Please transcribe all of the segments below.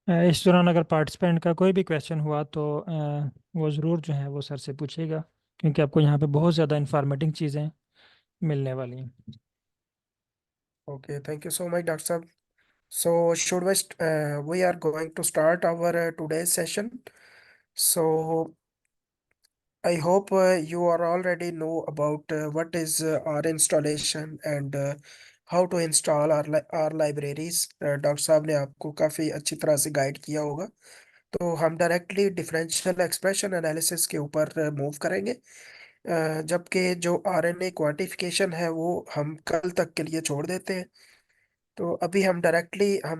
इस दौरान अगर पार्टिसिपेंट का कोई भी क्वेश्चन हुआ तो वो ज़रूर जो है वो सर से पूछेगा, क्योंकि आपको यहाँ पे बहुत ज़्यादा इंफॉर्मेटिव चीज़ें मिलने वाली हैं। Okay, thank you so much, Dr. Sab. So, we are going to start our today's session. So, I hope you are already know about what is our installation and how to install our libraries. Doctor साहब ने आपको काफी अच्छी तरह से guide किया होगा। तो हम डायरेक्टली डिफरेंशियल एक्सप्रेशन एनालिसिस के ऊपर मूव करेंगे। जबकि जो आरएनए क्वांटिफिकेशन है वो हम कल तक के लिए छोड़ देते हैं। तो अभी हम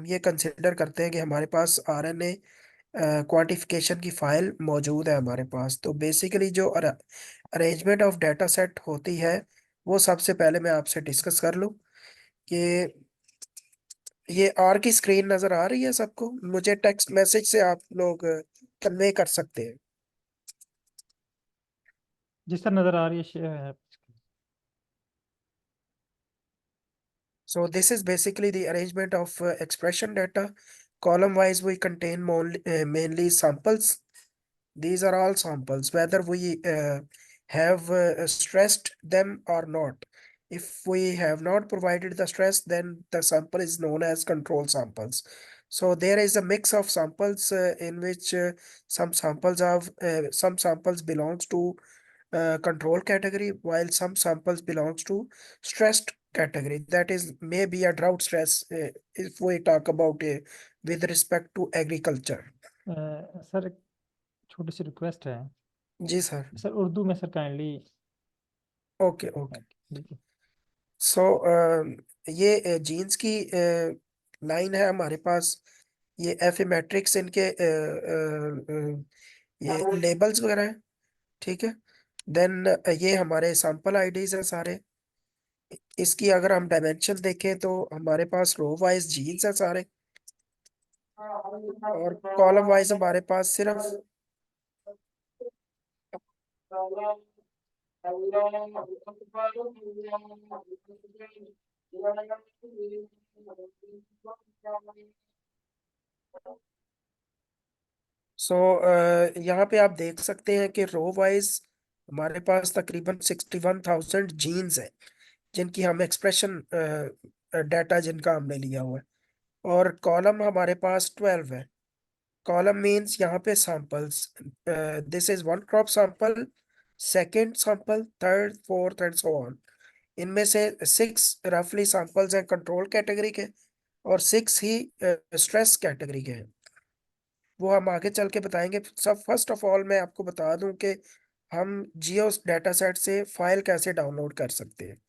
ये कंसिडर करते हैं कि हमारे पास आरएनए क्वांटिफिकेशन की फाइल मौजूद है हमारे पास। तो बेसिकली जो अरेंजमेंट ऑफ डेटा सेट होती है वो सबसे पहले मैं आपसे डिस्कस कर लूँ कि ये आर की स्क्रीन नजर आ रही है सबको? मुझे टेक्स्ट मैसेज से आप लोग कन्वे कर सकते हैं। जिस तरह नज़र आ रही है शेयर है। So this is basically the arrangement of expression data. Column wise, we contain mainly samples. These are all samples, whether we have stressed them or not. If we have not provided the stress, then the sample is known as control samples. So there is a mix of samples in which some samples belongs to control category, while some samples belongs to stressed category. That is maybe a drought stress if we talk about with respect to agriculture. Sir एक छोटी सी request है। जी sir. Sir Urdu में sir kindly. Okay okay. So ये genes की line है हमारे पास। ये F matrix इनके ये लेबल्स वगैरह हैं। ठीक है। देन ये हमारे सैंपल आईडीज हैं सारे। इसकी अगर हम डायमेंशन देखें तो हमारे पास रो वाइज जीन्स है सारे, और कॉलम वाइज हमारे पास सिर्फ सो यहाँ पे आप देख सकते हैं कि रो वाइज हमारे पास तकरीबन 61,000 जीन्स है जिनकी हम एक्सप्रेशन डाटा जिनका हमने लिया हुआ है। और कॉलम हमारे पास 12 है। कॉलम मीन्स यहाँ पे samples, this is one crop sample, second sample, third, fourth and so on. इनमें से 6 रफली सैंपल्स हैं कंट्रोल कैटेगरी के, और 6 ही स्ट्रेस कैटेगरी के हैं। वो हम आगे चल के बताएंगे। सब फर्स्ट ऑफ ऑल मैं आपको बता दूं कि हम जियो डाटा सेट से फाइल कैसे डाउनलोड कर सकते हैं।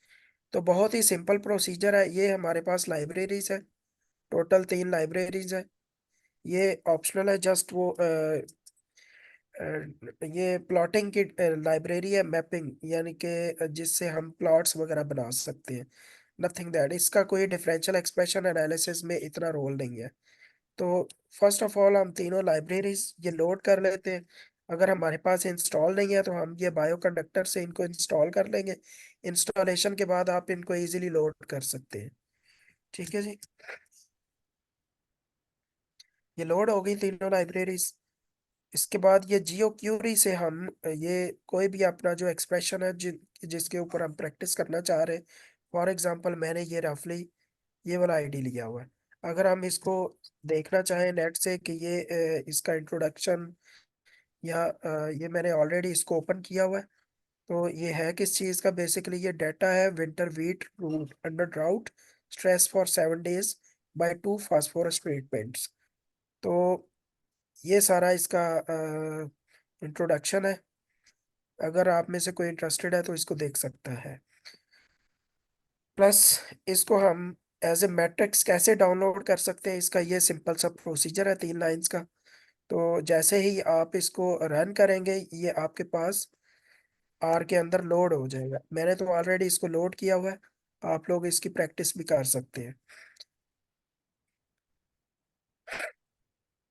तो बहुत ही सिंपल प्रोसीजर है। ये हमारे पास लाइब्रेरीज है, टोटल 3 लाइब्रेरीज है। ये ऑप्शनल है, जस्ट वो ये प्लॉटिंग की लाइब्रेरी है, मैपिंग यानी कि जिससे हम प्लॉट्स वगैरह बना सकते हैं। नथिंग दैट, इसका कोई डिफरेंशियल एक्सप्रेशन एनालिसिस में इतना रोल नहीं है। तो फर्स्ट ऑफ ऑल हम तीनों लाइब्रेरीज ये लोड कर लेते हैं। अगर हमारे पास इंस्टॉल नहीं है तो हम ये बायो कंडक्टर से इनको इंस्टॉल कर लेंगे। इंस्टॉलेशन के बाद आप इनको इजीली लोड कर सकते हैं। ठीक है जी। ये लोड हो गई तीनों लाइब्रेरीज। इसके बाद ये जियो क्यूरी से हम ये कोई भी अपना जो एक्सप्रेशन है जिसके ऊपर हम प्रैक्टिस करना चाह रहे हैं। फॉर एग्जांपल मैंने ये रफली ये वाला आईडी लिया हुआ है। अगर हम इसको देखना चाहें नेट से कि ये इसका इंट्रोडक्शन या ये मैंने ऑलरेडी इसको ओपन किया हुआ है। तो ये है किस चीज़ का? बेसिकली ये डाटा है winter wheat root under drought stress for 7 days by 2 phosphorus treatments. तो ये सारा इसका इंट्रोडक्शन है। अगर आप में से कोई इंटरेस्टेड है तो इसको देख सकता है। प्लस इसको हम एज ए मैट्रिक्स कैसे डाउनलोड कर सकते हैं, इसका ये सिंपल सा प्रोसीजर है 3 लाइंस का। तो जैसे ही आप इसको रन करेंगे ये आपके पास आर के अंदर लोड हो जाएगा। मैंने तो ऑलरेडी इसको लोड किया हुआ है। आप लोग इसकी प्रैक्टिस भी कर सकते हैं।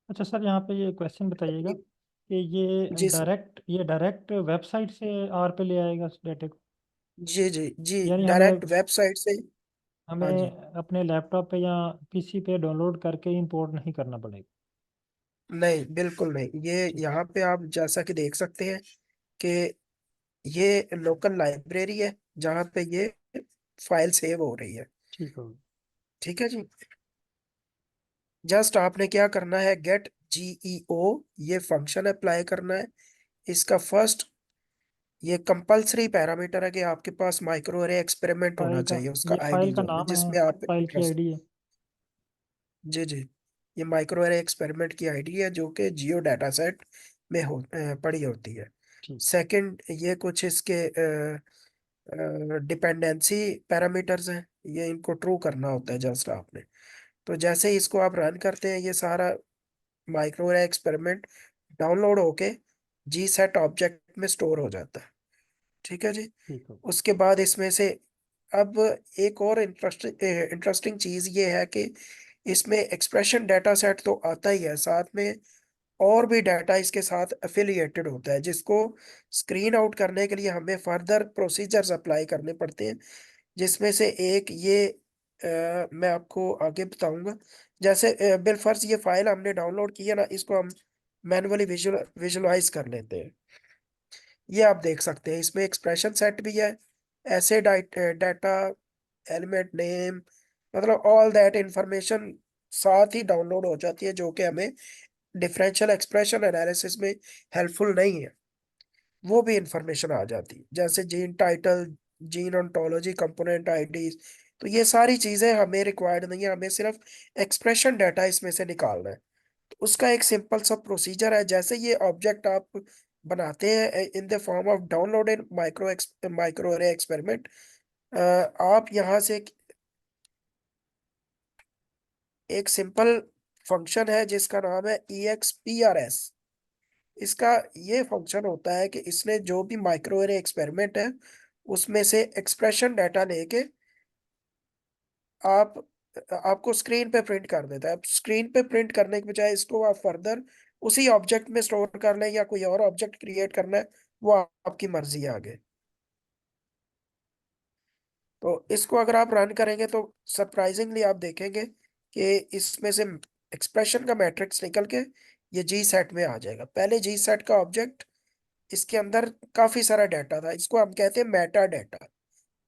अच्छा सर, यहाँ पे ये क्वेश्चन बताइएगा कि जी सर। ये डायरेक्ट वेबसाइट से आर पे ले आएगा उस डाटे को, जी जी जी। यानी हमें डायरेक्ट वेबसाइट से। हाँ जी। हमें अपने लैपटॉप पे या पीसी पे डाउनलोड करके इंपोर्ट नहीं करना पड़ेगा? नहीं, बिल्कुल नहीं। ये ठीक। यहाँ पे आप जैसा कि देख सकते हैं कि ये लोकल लाइब्रेरी है जहाँ पे ये फाइल सेव हो रही है। ठीक होगा। ठीक है जी। जस्ट आपने क्या करना है, गेट जीईओ, ये फंक्शन अप्लाई करना है। इसका फर्स्ट, ये कंपलसरी पैरामीटर है कि आपके पास माइक्रो एरे एक्सपेरिमेंट होना फाइल का, चाहिए, उसका ये आईडी फाइल का जो है नाम है, जिसमें आप फाइल की इंटरेस्ट। आईडी है। जी जी। ये माइक्रो एरे एक्सपेरिमेंट की आईडी है जो कि जियो डाटा सेट में पड़ी होती है। ठीक। सेकंड, ये कुछ इसके डिपेंडेंसी पैरामीटर्स हैं, ये इनको ट्रू करना होता है जस्ट आपने। तो जैसे ही इसको आप रन करते हैं, ये सारा माइक्रो एरे एक्सपेरिमेंट डाउनलोड होके जी सेट ऑब्जेक्ट में स्टोर हो जाता है। ठीक है जी। ठीक होगा। उसके बाद इसमें से अब एक और इंटरेस्टिंग इंटरेस्टिंग चीज ये है कि इसमें एक्सप्रेशन डाटा सेट तो आता ही है, साथ में और भी डाटा इसके साथ एफिलिएटेड होता है, जिसको स्क्रीन आउट करने के लिए हमें फर्दर प्रोसीजर्स अप्लाई करने पड़ते हैं। जिसमें से एक ये मैं आपको आगे बताऊंगा। जैसे बिलफर्ज ये फाइल हमने डाउनलोड की है ना, इसको हम मैन्युअली विजुअलाइज कर लेते हैं। ये आप देख सकते हैं, इसमें एक्सप्रेशन सेट भी है, ऐसे डाटा, एलिमेंट नेम, मतलब ऑल दैट इंफॉर्मेशन साथ ही डाउनलोड हो जाती है, जो कि हमें डिफरेंशियल एक्सप्रेशन एनालिसिस में हेल्पफुल नहीं है। वो भी इंफॉर्मेशन आ जाती है, जैसे gene title, gene ontology, component IDs. तो ये सारी चीजें हमें रिक्वायर्ड नहीं है, हमें सिर्फ एक्सप्रेशन डाटा इसमें से निकालना है। तो उसका एक सिंपल सा प्रोसीजर है। जैसे ये ऑब्जेक्ट आप बनाते हैं इन the form of downloaded micro array experiment, आप यहाँ से एक सिंपल फंक्शन है जिसका नाम है EXPRS। इसका ये फंक्शन होता है कि इसने जो भी माइक्रो एरे एक्सपेरिमेंट है उसमें से एक्सप्रेशन डाटा लेके आप आपको स्क्रीन पे प्रिंट कर देता है। अब स्क्रीन पे प्रिंट करने के बजाय इसको आप फर्दर उसी ऑब्जेक्ट में स्टोर कर लें या कोई और ऑब्जेक्ट क्रिएट करना है, वो आपकी मर्जी है आगे। तो इसको अगर आप रन करेंगे तो सरप्राइजिंगली आप देखेंगे कि इसमें से एक्सप्रेशन का मैट्रिक्स निकल के ये जी सेट में आ जाएगा। पहले जी सेट का ऑब्जेक्ट, इसके अंदर काफी सारा डाटा था, इसको हम कहते हैं मेटा डाटा।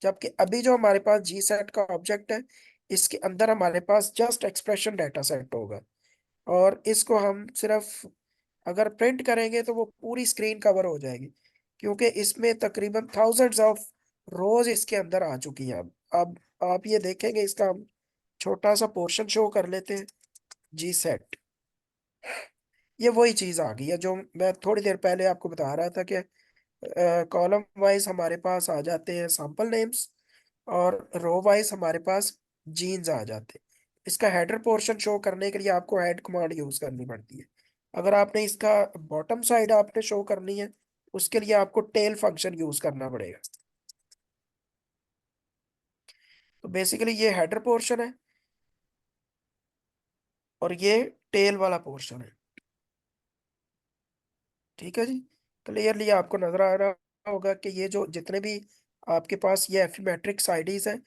जबकि अभी जो हमारे पास जी सेट का ऑब्जेक्ट है, इसके अंदर हमारे पास जस्ट एक्सप्रेशन डाटा सेट होगा। और इसको हम सिर्फ अगर प्रिंट करेंगे तो वो पूरी स्क्रीन कवर हो जाएगी, क्योंकि इसमें तकरीबन थाउजेंड्स ऑफ रोज इसके अंदर आ चुकी हैं। अब आप ये देखेंगे, इसका हम छोटा सा पोर्शन शो कर लेते हैं। जी सेट, ये वही चीज आ गई है जो मैं थोड़ी देर पहले आपको बता रहा था कि कॉलम वाइज हमारे पास आ जाते हैं सैंपल नेम्स, और रो वाइज हमारे पास जीन्स आ जाते हैं। इसका हेडर पोर्शन शो करने के लिए आपको हेड कमांड यूज करनी पड़ती है। अगर आपने इसका बॉटम साइड आपने शो करनी है, उसके लिए आपको टेल फंक्शन यूज करना पड़ेगा। तो बेसिकली ये हेडर पोर्शन है और ये टेल वाला पोर्शन है। ठीक है जी। क्लियरली आपको नजर आ रहा होगा कि ये जो जितने भी आपके पास ये एफ मैट्रिक्स आईडीज हैं,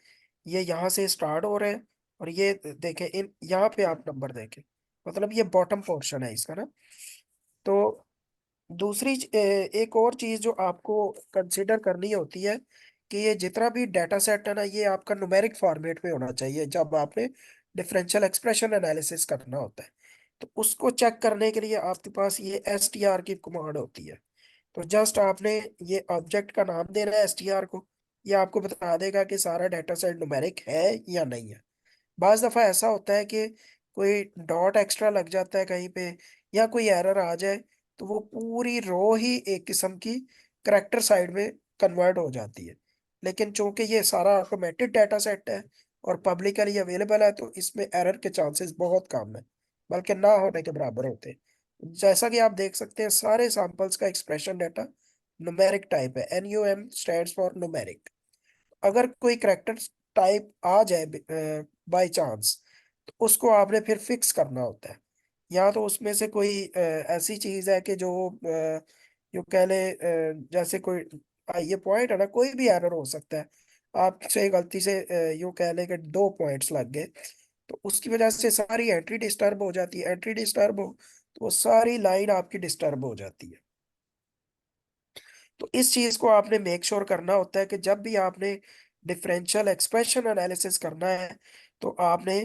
ये यहाँ से स्टार्ट हो रहे हैं। और ये देखें, इन यहाँ पे आप नंबर देखें, मतलब ये बॉटम पोर्शन है इसका ना। तो दूसरी एक और चीज जो आपको कंसिडर करनी होती है कि ये जितना भी डाटा सेट है ना, ये आपका न्यूमेरिक फॉर्मेट में होना चाहिए जब आपने डिफरेंशियल एक्सप्रेशन एनालिसिस करना होता है। तो उसको चेक करने के लिए आपके पास ये STR की कमांड होती है। तो जस्ट आपने ये ऑब्जेक्ट का नाम देना है STR को, ये आपको बता देगा कि सारा डाटा सेट न्यूमेरिक है या नहीं है। बाज दफा ऐसा होता है कि कोई डॉट एक्स्ट्रा लग जाता है कहीं पे, या कोई एरर आ जाए, तो वो पूरी रो ही एक किस्म की करेक्टर साइड में कन्वर्ट हो जाती है। लेकिन चूंकि ये सारा ऑटोमेटेड डाटा सेट है और पब्लिकली अवेलेबल है, तो इसमें एरर के चांसेस बहुत कम है, बल्कि ना होने के बराबर होते हैं। जैसा कि आप देख सकते हैं, सारे सैंपल्स का एक्सप्रेशन डाटा न्यूमेरिक टाइप है। NUM stands for numeric. अगर कोई करेक्टर टाइप आ जाए बाय चांस, तो उसको आपने फिर फिक्स करना होता है। या तो उसमें से कोई ऐसी चीज है कि जो यूं कह ले, जैसे कोई ये पॉइंट है ना, कोई भी एरर हो सकता है। आपसे गलती से यूं कह ले कि 2 पॉइंट्स लग गए, तो उसकी वजह से सारी एंट्री डिस्टर्ब हो जाती है। एंट्री डिस्टर्ब हो तो वो सारी लाइन आपकी डिस्टर्ब हो जाती है। तो इस चीज को आपने मेक श्योर करना होता है कि जब भी आपने डिफरेंशियल एक्सप्रेशन एनालिसिस करना है, तो आपने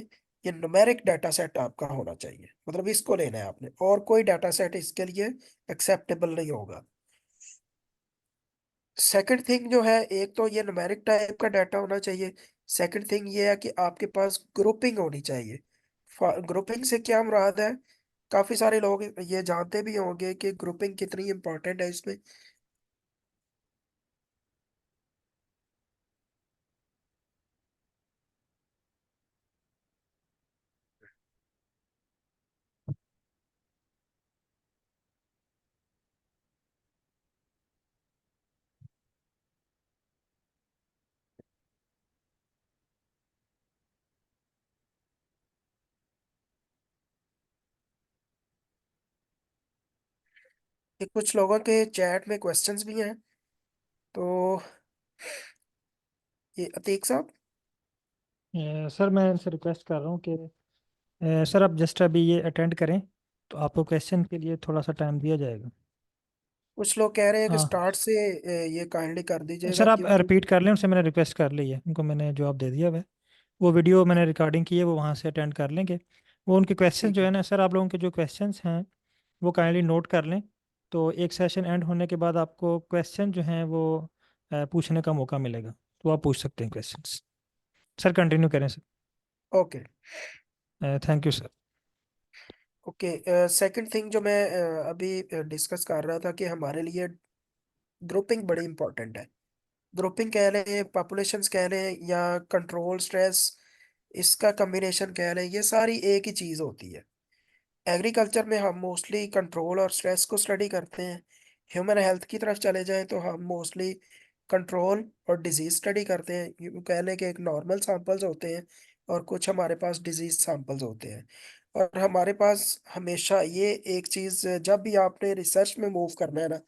ये न्यूमेरिक डाटा सेट आपका होना चाहिए, मतलब इसको लेना है आपने, और कोई डाटा सेट इसके लिए एक्सेप्टेबल नहीं होगा। सेकंड थिंग जो है, एक तो ये न्यूमेरिक टाइप का डाटा होना चाहिए। सेकंड थिंग ये है कि आपके पास ग्रुपिंग होनी चाहिए। ग्रुपिंग से क्या मुराद है, काफी सारे लोग ये जानते भी होंगे कि ग्रुपिंग कितनी इंपॉर्टेंट है इसमें। कि कुछ लोगों के चैट में क्वेश्चंस भी हैं, तो ये अतीक साहब। सर मैं इनसे रिक्वेस्ट कर रहा हूँ कि सर आप जस्ट अभी ये अटेंड करें, तो आपको क्वेश्चन के लिए थोड़ा सा टाइम दिया जाएगा। कुछ लोग कह रहे हैं कि हाँ स्टार्ट से ये काइंडली कर दीजिएगा सर, आप क्योंकि। रिपीट कर लें, उनसे मैंने रिक्वेस्ट कर ली है, उनको मैंने जवाब दे दिया है। वो वीडियो मैंने रिकॉर्डिंग की है, वो वहाँ से अटेंड कर लेंगे। वो उनके क्वेश्चन ठीक जो है। है ना सर, आप लोगों के जो क्वेश्चंस हैं वो काइंडली नोट कर लें। तो एक सेशन एंड होने के बाद आपको क्वेश्चन जो हैं वो पूछने का मौका मिलेगा, तो आप पूछ सकते हैं क्वेश्चंस। सर कंटिन्यू करें sir. Okay. Thank you sir. Okay, second thing जो मैं अभी डिस्कस कर रहा था कि हमारे लिए ग्रुपिंग बड़ी इंपॉर्टेंट है। ग्रुपिंग कह लें, पॉपुलेशंस कह लें, या कंट्रोल स्ट्रेस, इसका कम्बिनेशन कह लें, ये सारी एक ही चीज़ होती है। एग्रीकल्चर में हम मोस्टली कंट्रोल और स्ट्रेस को स्टडी करते हैं। ह्यूमन हेल्थ की तरफ चले जाएं तो हम मोस्टली कंट्रोल और डिजीज स्टडी करते हैं। यूँ कह लें कि एक नॉर्मल सैंपल्स होते हैं और कुछ हमारे पास डिजीज सैंपल्स होते हैं। और हमारे पास हमेशा ये एक चीज़, जब भी आपने रिसर्च में मूव करना है ना,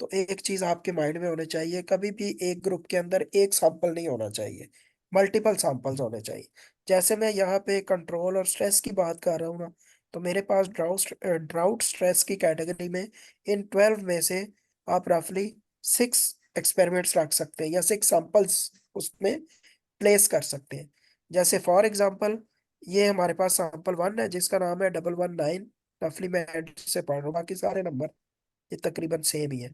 तो एक चीज़ आपके माइंड में होनी चाहिए, कभी भी एक ग्रुप के अंदर एक सैंपल नहीं होना चाहिए, मल्टीपल सैंपल्स होने चाहिए। जैसे मैं यहाँ पे कंट्रोल और स्ट्रेस की बात कर रहा हूँ ना, तो मेरे पास ड्राउट स्ट्रेस की कैटेगरी में इन 12 में से आप रफली 6 एक्सपेरिमेंट्स रख सकते हैं या 6 सैंपल्स उसमें प्लेस कर सकते हैं। जैसे फॉर एग्जांपल, ये हमारे पास सैंपल 1 है जिसका नाम है 119। रफली मैं हेड से पढ़ रहा हूँ, बाकी सारे नंबर ये तकरीबन सेम ही है।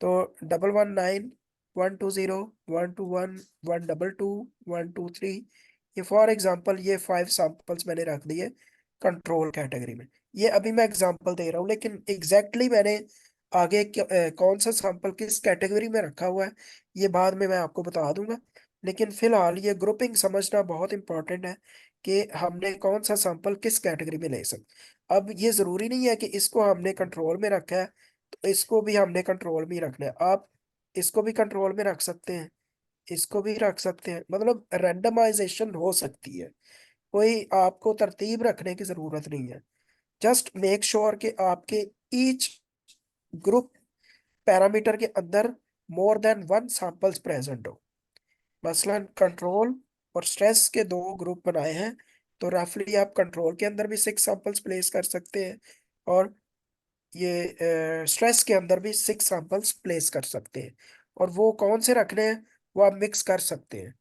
तो 119, 120, 121, 122, 123, ये फॉर एग्जांपल ये 5 सैंपल्स मैंने रख दिए कंट्रोल कैटेगरी में। ये अभी मैं एग्जांपल दे रहा हूँ, लेकिन एग्जैक्टली मैंने आगे कौन सा सैंपल किस कैटेगरी में रखा हुआ है ये बाद में मैं आपको बता दूंगा। लेकिन फिलहाल ये ग्रुपिंग समझना बहुत इंपॉर्टेंट है कि हमने कौन सा सैंपल किस कैटेगरी में ले सकते। अब ये जरूरी नहीं है कि इसको हमने कंट्रोल में रखा है तो इसको भी हमने कंट्रोल में ही रखना है। आप इसको भी कंट्रोल में रख सकते हैं, इसको भी रख सकते हैं, मतलब रैंडमाइजेशन हो सकती है। कोई आपको तरतीब रखने की जरूरत नहीं है। जस्ट मेक श्योर कि आपके ईच ग्रुप पैरामीटर के अंदर मोर देन 1 सैंपल्स प्रेजेंट हो। मसलन कंट्रोल और स्ट्रेस के 2 ग्रुप बनाए हैं, तो रफली आप कंट्रोल के अंदर भी 6 सैंपल्स प्लेस कर सकते हैं, और ये स्ट्रेस के अंदर भी 6 सैंपल्स प्लेस कर सकते हैं। और वो कौन से रखने हैं वो आप मिक्स कर सकते हैं।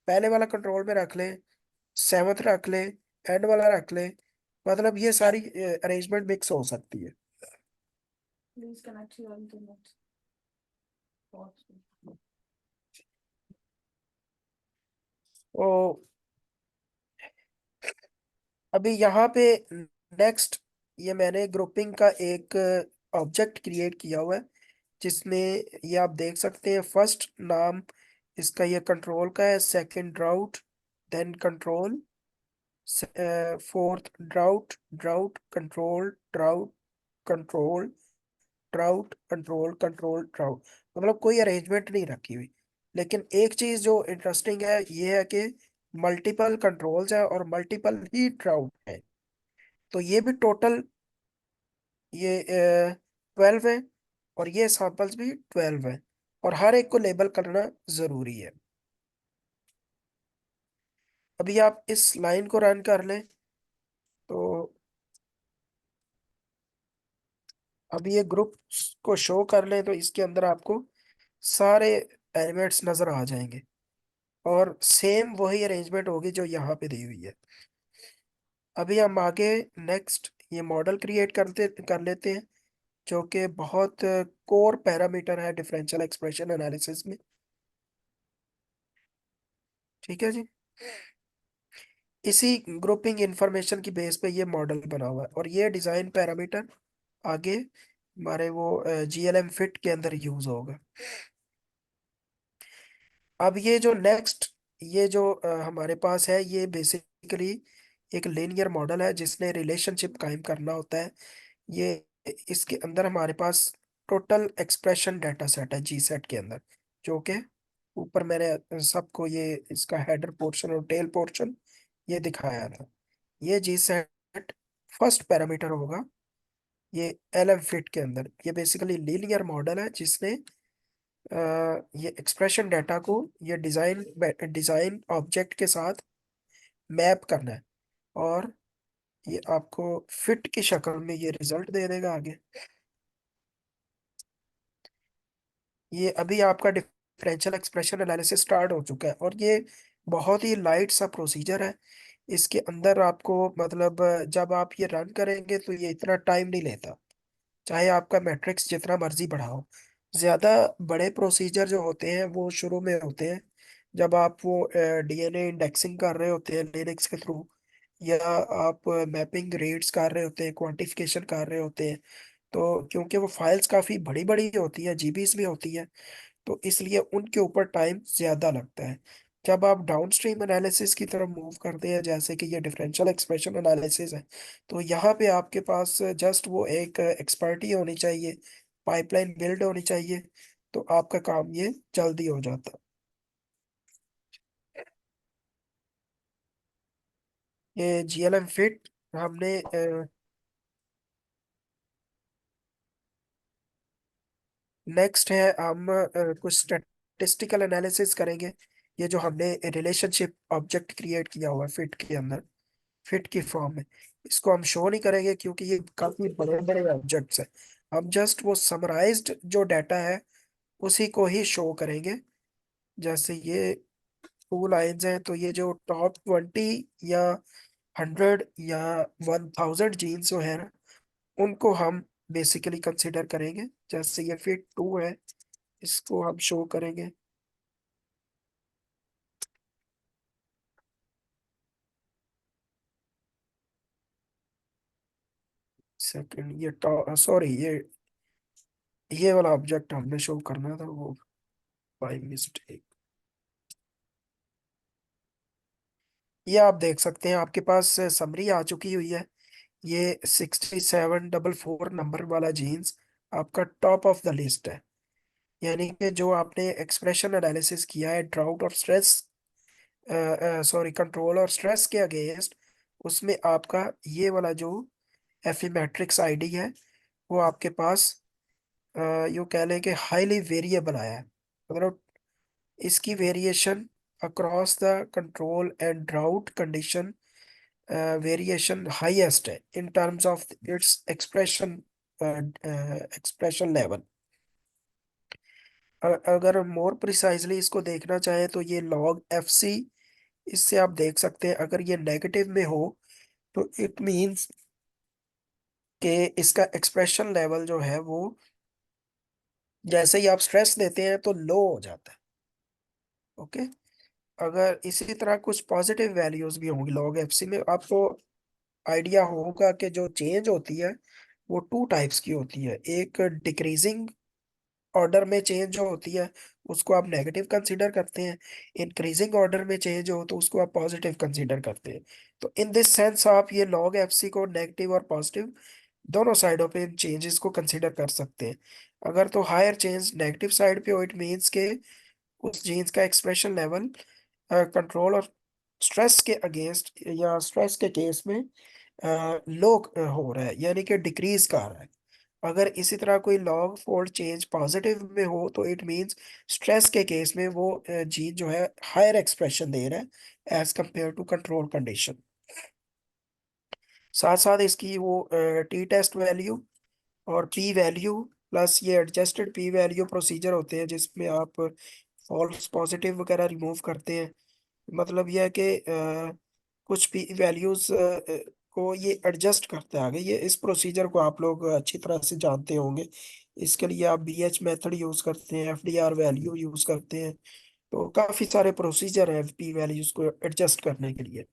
पहले वाला कंट्रोल में रख लें, सेवंथ रख लें, एंड वाला रख लें, मतलब ये सारी अरेंजमेंट मिक्स हो सकती है। तो अभी यहाँ पे नेक्स्ट, ये मैंने ग्रुपिंग का एक ऑब्जेक्ट क्रिएट किया हुआ है जिसमें ये आप देख सकते हैं। फर्स्ट नाम इसका ये कंट्रोल का है, second drought, then control, fourth drought, drought control, drought control, drought control, control drought, मतलब कोई अरेंजमेंट नहीं रखी हुई। लेकिन एक चीज जो इंटरेस्टिंग है ये है कि मल्टीपल कंट्रोल्स है और मल्टीपल ही ड्राउट है। तो ये भी टोटल ये 12 है, और ये सैंपल्स भी 12 है, और हर एक को लेबल करना जरूरी है। अभी आप इस लाइन को रन कर लें, तो अब ये ग्रुप को शो कर लें तो इसके अंदर आपको सारे एलिमेंट्स नजर आ जाएंगे, और सेम वही अरेंजमेंट होगी जो यहाँ पे दी हुई है। अभी हम आगे नेक्स्ट ये मॉडल क्रिएट कर लेते हैं, जो कि बहुत कोर पैरामीटर है डिफरेंशियल एक्सप्रेशन एनालिसिस में। ठीक है जी। इसी ग्रुपिंग इंफॉर्मेशन की बेस पे ये मॉडल बना हुआ है, और ये डिजाइन पैरामीटर आगे हमारे वो जीएलएम फिट के अंदर यूज होगा। अब ये जो नेक्स्ट, ये जो हमारे पास है, ये बेसिकली एक लीनियर मॉडल है जिसने रिलेशनशिप कायम करना होता है। ये इसके अंदर हमारे पास टोटल एक्सप्रेशन डाटा सेट है जी सेट के अंदर, जो कि ऊपर मैंने सबको ये इसका हेडर पोर्शन और टेल पोर्शन ये दिखाया था। ये जी सेट फर्स्ट पैरामीटर होगा ये एलएम फिट के अंदर। ये बेसिकली लीनियर मॉडल है जिसने अ, ये एक्सप्रेशन डाटा को ये डिजाइन डिजाइन ऑब्जेक्ट के साथ मैप करना है, और ये आपको फिट की शक्ल में ये रिजल्ट दे देगा आगे। ये अभी आपका डिफरेंशियल एक्सप्रेशन एनालिसिस स्टार्ट हो चुका है, और ये बहुत ही लाइट सा प्रोसीजर है। इसके अंदर आपको मतलब जब आप ये रन करेंगे तो ये इतना टाइम नहीं लेता, चाहे आपका मैट्रिक्स जितना मर्जी बढ़ाओ। ज्यादा बड़े प्रोसीजर जो होते हैं वो शुरू में होते हैं, जब आप वो डीएनए इंडेक्सिंग कर रहे होते हैं लिनक्स के थ्रू, या आप मैपिंग रेट्स कर रहे होते हैं, क्वांटिफिकेशन कर रहे होते हैं। तो क्योंकि वो फाइल्स काफी बड़ी बड़ी होती है, जीबीज में होती है, तो इसलिए उनके ऊपर टाइम ज्यादा लगता है। जब आप डाउनस्ट्रीम एनालिसिस की तरफ मूव करते हैं, जैसे कि ये डिफरेंशियल एक्सप्रेशन एनालिसिस है, तो यहाँ पे आपके पास जस्ट वो एक एक्सपर्टी होनी चाहिए, पाइपलाइन बिल्ड होनी चाहिए, तो आपका काम ये जल्दी हो जाता है। ये जीएलएम फिट हमने नेक्स्ट है, हम कुछ स्टैटिस्टिकल एनालिसिस करेंगे। ये जो हमने रिलेशनशिप ऑब्जेक्ट क्रिएट किया हुआ है फिट के अंदर, फिट की फॉर्म में, इसको हम शो नहीं करेंगे क्योंकि ये काफी बड़े बड़े ऑब्जेक्ट्स हैं। हम जस्ट वो समराइज्ड जो डाटा है उसी को ही शो करेंगे। जैसे ये टू लाइन्स हैं, तो ये जो टॉप 20 या 100 या 1000 जीन्स जो है ना, उनको हम बेसिकली कंसिडर करेंगे। जैसे ये फिट 2 है, इसको हम शो करेंगे। सेकंड, ये टॉप, सॉरी, ये वाला ऑब्जेक्ट हमने शो करना था, वो बाय मिस्टेक। ये आप देख सकते हैं आपके पास समरी आ चुकी हुई है। ये 6744 नंबर वाला जीन्स आपका टॉप ऑफ द लिस्ट है। यानी कि जो आपने एक्सप्रेशन एनालिसिस किया है ड्राउट और स्ट्रेस, सॉरी, कंट्रोल और स्ट्रेस के अगेंस्ट, उसमें आपका ये वाला जो एफी मैट्रिक्स आईडी है, वो आपके पास यूँ कह लें कि हाईली वेरिएबल आया है। मतलब इसकी variation across the control and drought condition, variation highest है in terms of its expression, expression level. अगर मोर प्रिसाइजली इसको देखना चाहें तो ये लॉग एफ सी, इससे आप देख सकते हैं अगर ये नेगेटिव में हो तो इट मींस कि इसका एक्सप्रेशन लेवल जो है वो, जैसे ही आप स्ट्रेस देते हैं तो लो हो जाता है। ओके। अगर इसी तरह कुछ पॉजिटिव वैल्यूज भी होंगी लॉग एफ सी में, आपको आइडिया होगा कि जो चेंज होती है वो टू टाइप्स की होती है। एक डिक्रीजिंग ऑर्डर में चेंज जो होती है उसको आप नेगेटिव कंसीडर करते हैं, इंक्रीजिंग ऑर्डर में चेंज हो तो उसको आप पॉजिटिव कंसीडर करते हैं। तो इन दिस सेंस आप ये लॉग एफसी को नेगेटिव और पॉजिटिव दोनों साइडों पे इन चेंजेस को कंसीडर कर सकते हैं। अगर तो हायर चेंज नेगेटिव साइड पे हो, इट मीन्स के उस जीन्स का एक्सप्रेशन लेवल कंट्रोल और स्ट्रेस के अगेंस्ट या स्ट्रेस के केस में लो हो रहा है, यानी कि डिक्रीज कर रहा है। अगर इसी तरह कोई लॉग फोल्ड चेंज पॉजिटिव में हो तो इट मींस स्ट्रेस के केस में वो जीन जो है हायर एक्सप्रेशन दे रहा है as compared to control condition. साथ साथ इसकी वो टी टेस्ट वैल्यू और पी वैल्यू प्लस ये एडजस्टेड पी वैल्यू प्रोसीजर होते हैं जिसमें आप फॉल्स पॉजिटिव वगैरह रिमूव करते हैं। मतलब यह है कि कुछ पी वैल्यूज को ये एडजस्ट करते हैं आगे। ये इस प्रोसीजर को आप लोग अच्छी तरह से जानते होंगे। इसके लिए आप बीएच मेथड यूज करते हैं, एफडीआर वैल्यू यूज करते हैं। तो काफी सारे प्रोसीजर हैं पी वैल्यूज को एडजस्ट करने के लिए।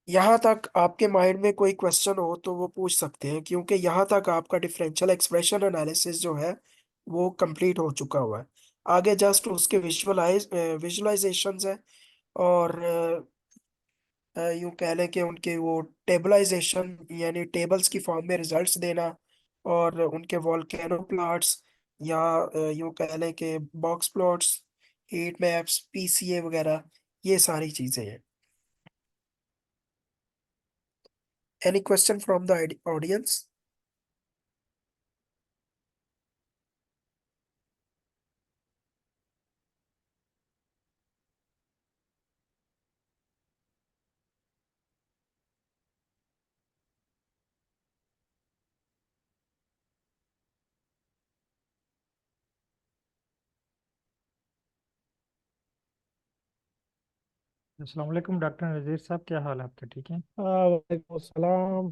यहाँ तक आपके माइंड में कोई क्वेश्चन हो तो वो पूछ सकते हैं, क्योंकि यहाँ तक आपका डिफरेंशियल एक्सप्रेशन एनालिसिस जो है वो कंप्लीट हो चुका हुआ है। आगे जस्ट उसके विजुअलाइजेशंस है, और यूं कह लें कि उनके वो टेबलाइजेशन यानी टेबल्स की फॉर्म में रिजल्ट्स देना, और उनके वॉल्केनो प्लॉट्स, या यूं कह लें कि box plots, heat maps, PCA वगैरह, ये सारी चीजें हैं। Any question from the audience? अस्सलाम वालेकुम डॉक्टर नज़ीर साहब, क्या हाल है आपका? ठीक है। हाँ, वालेकुम सलाम।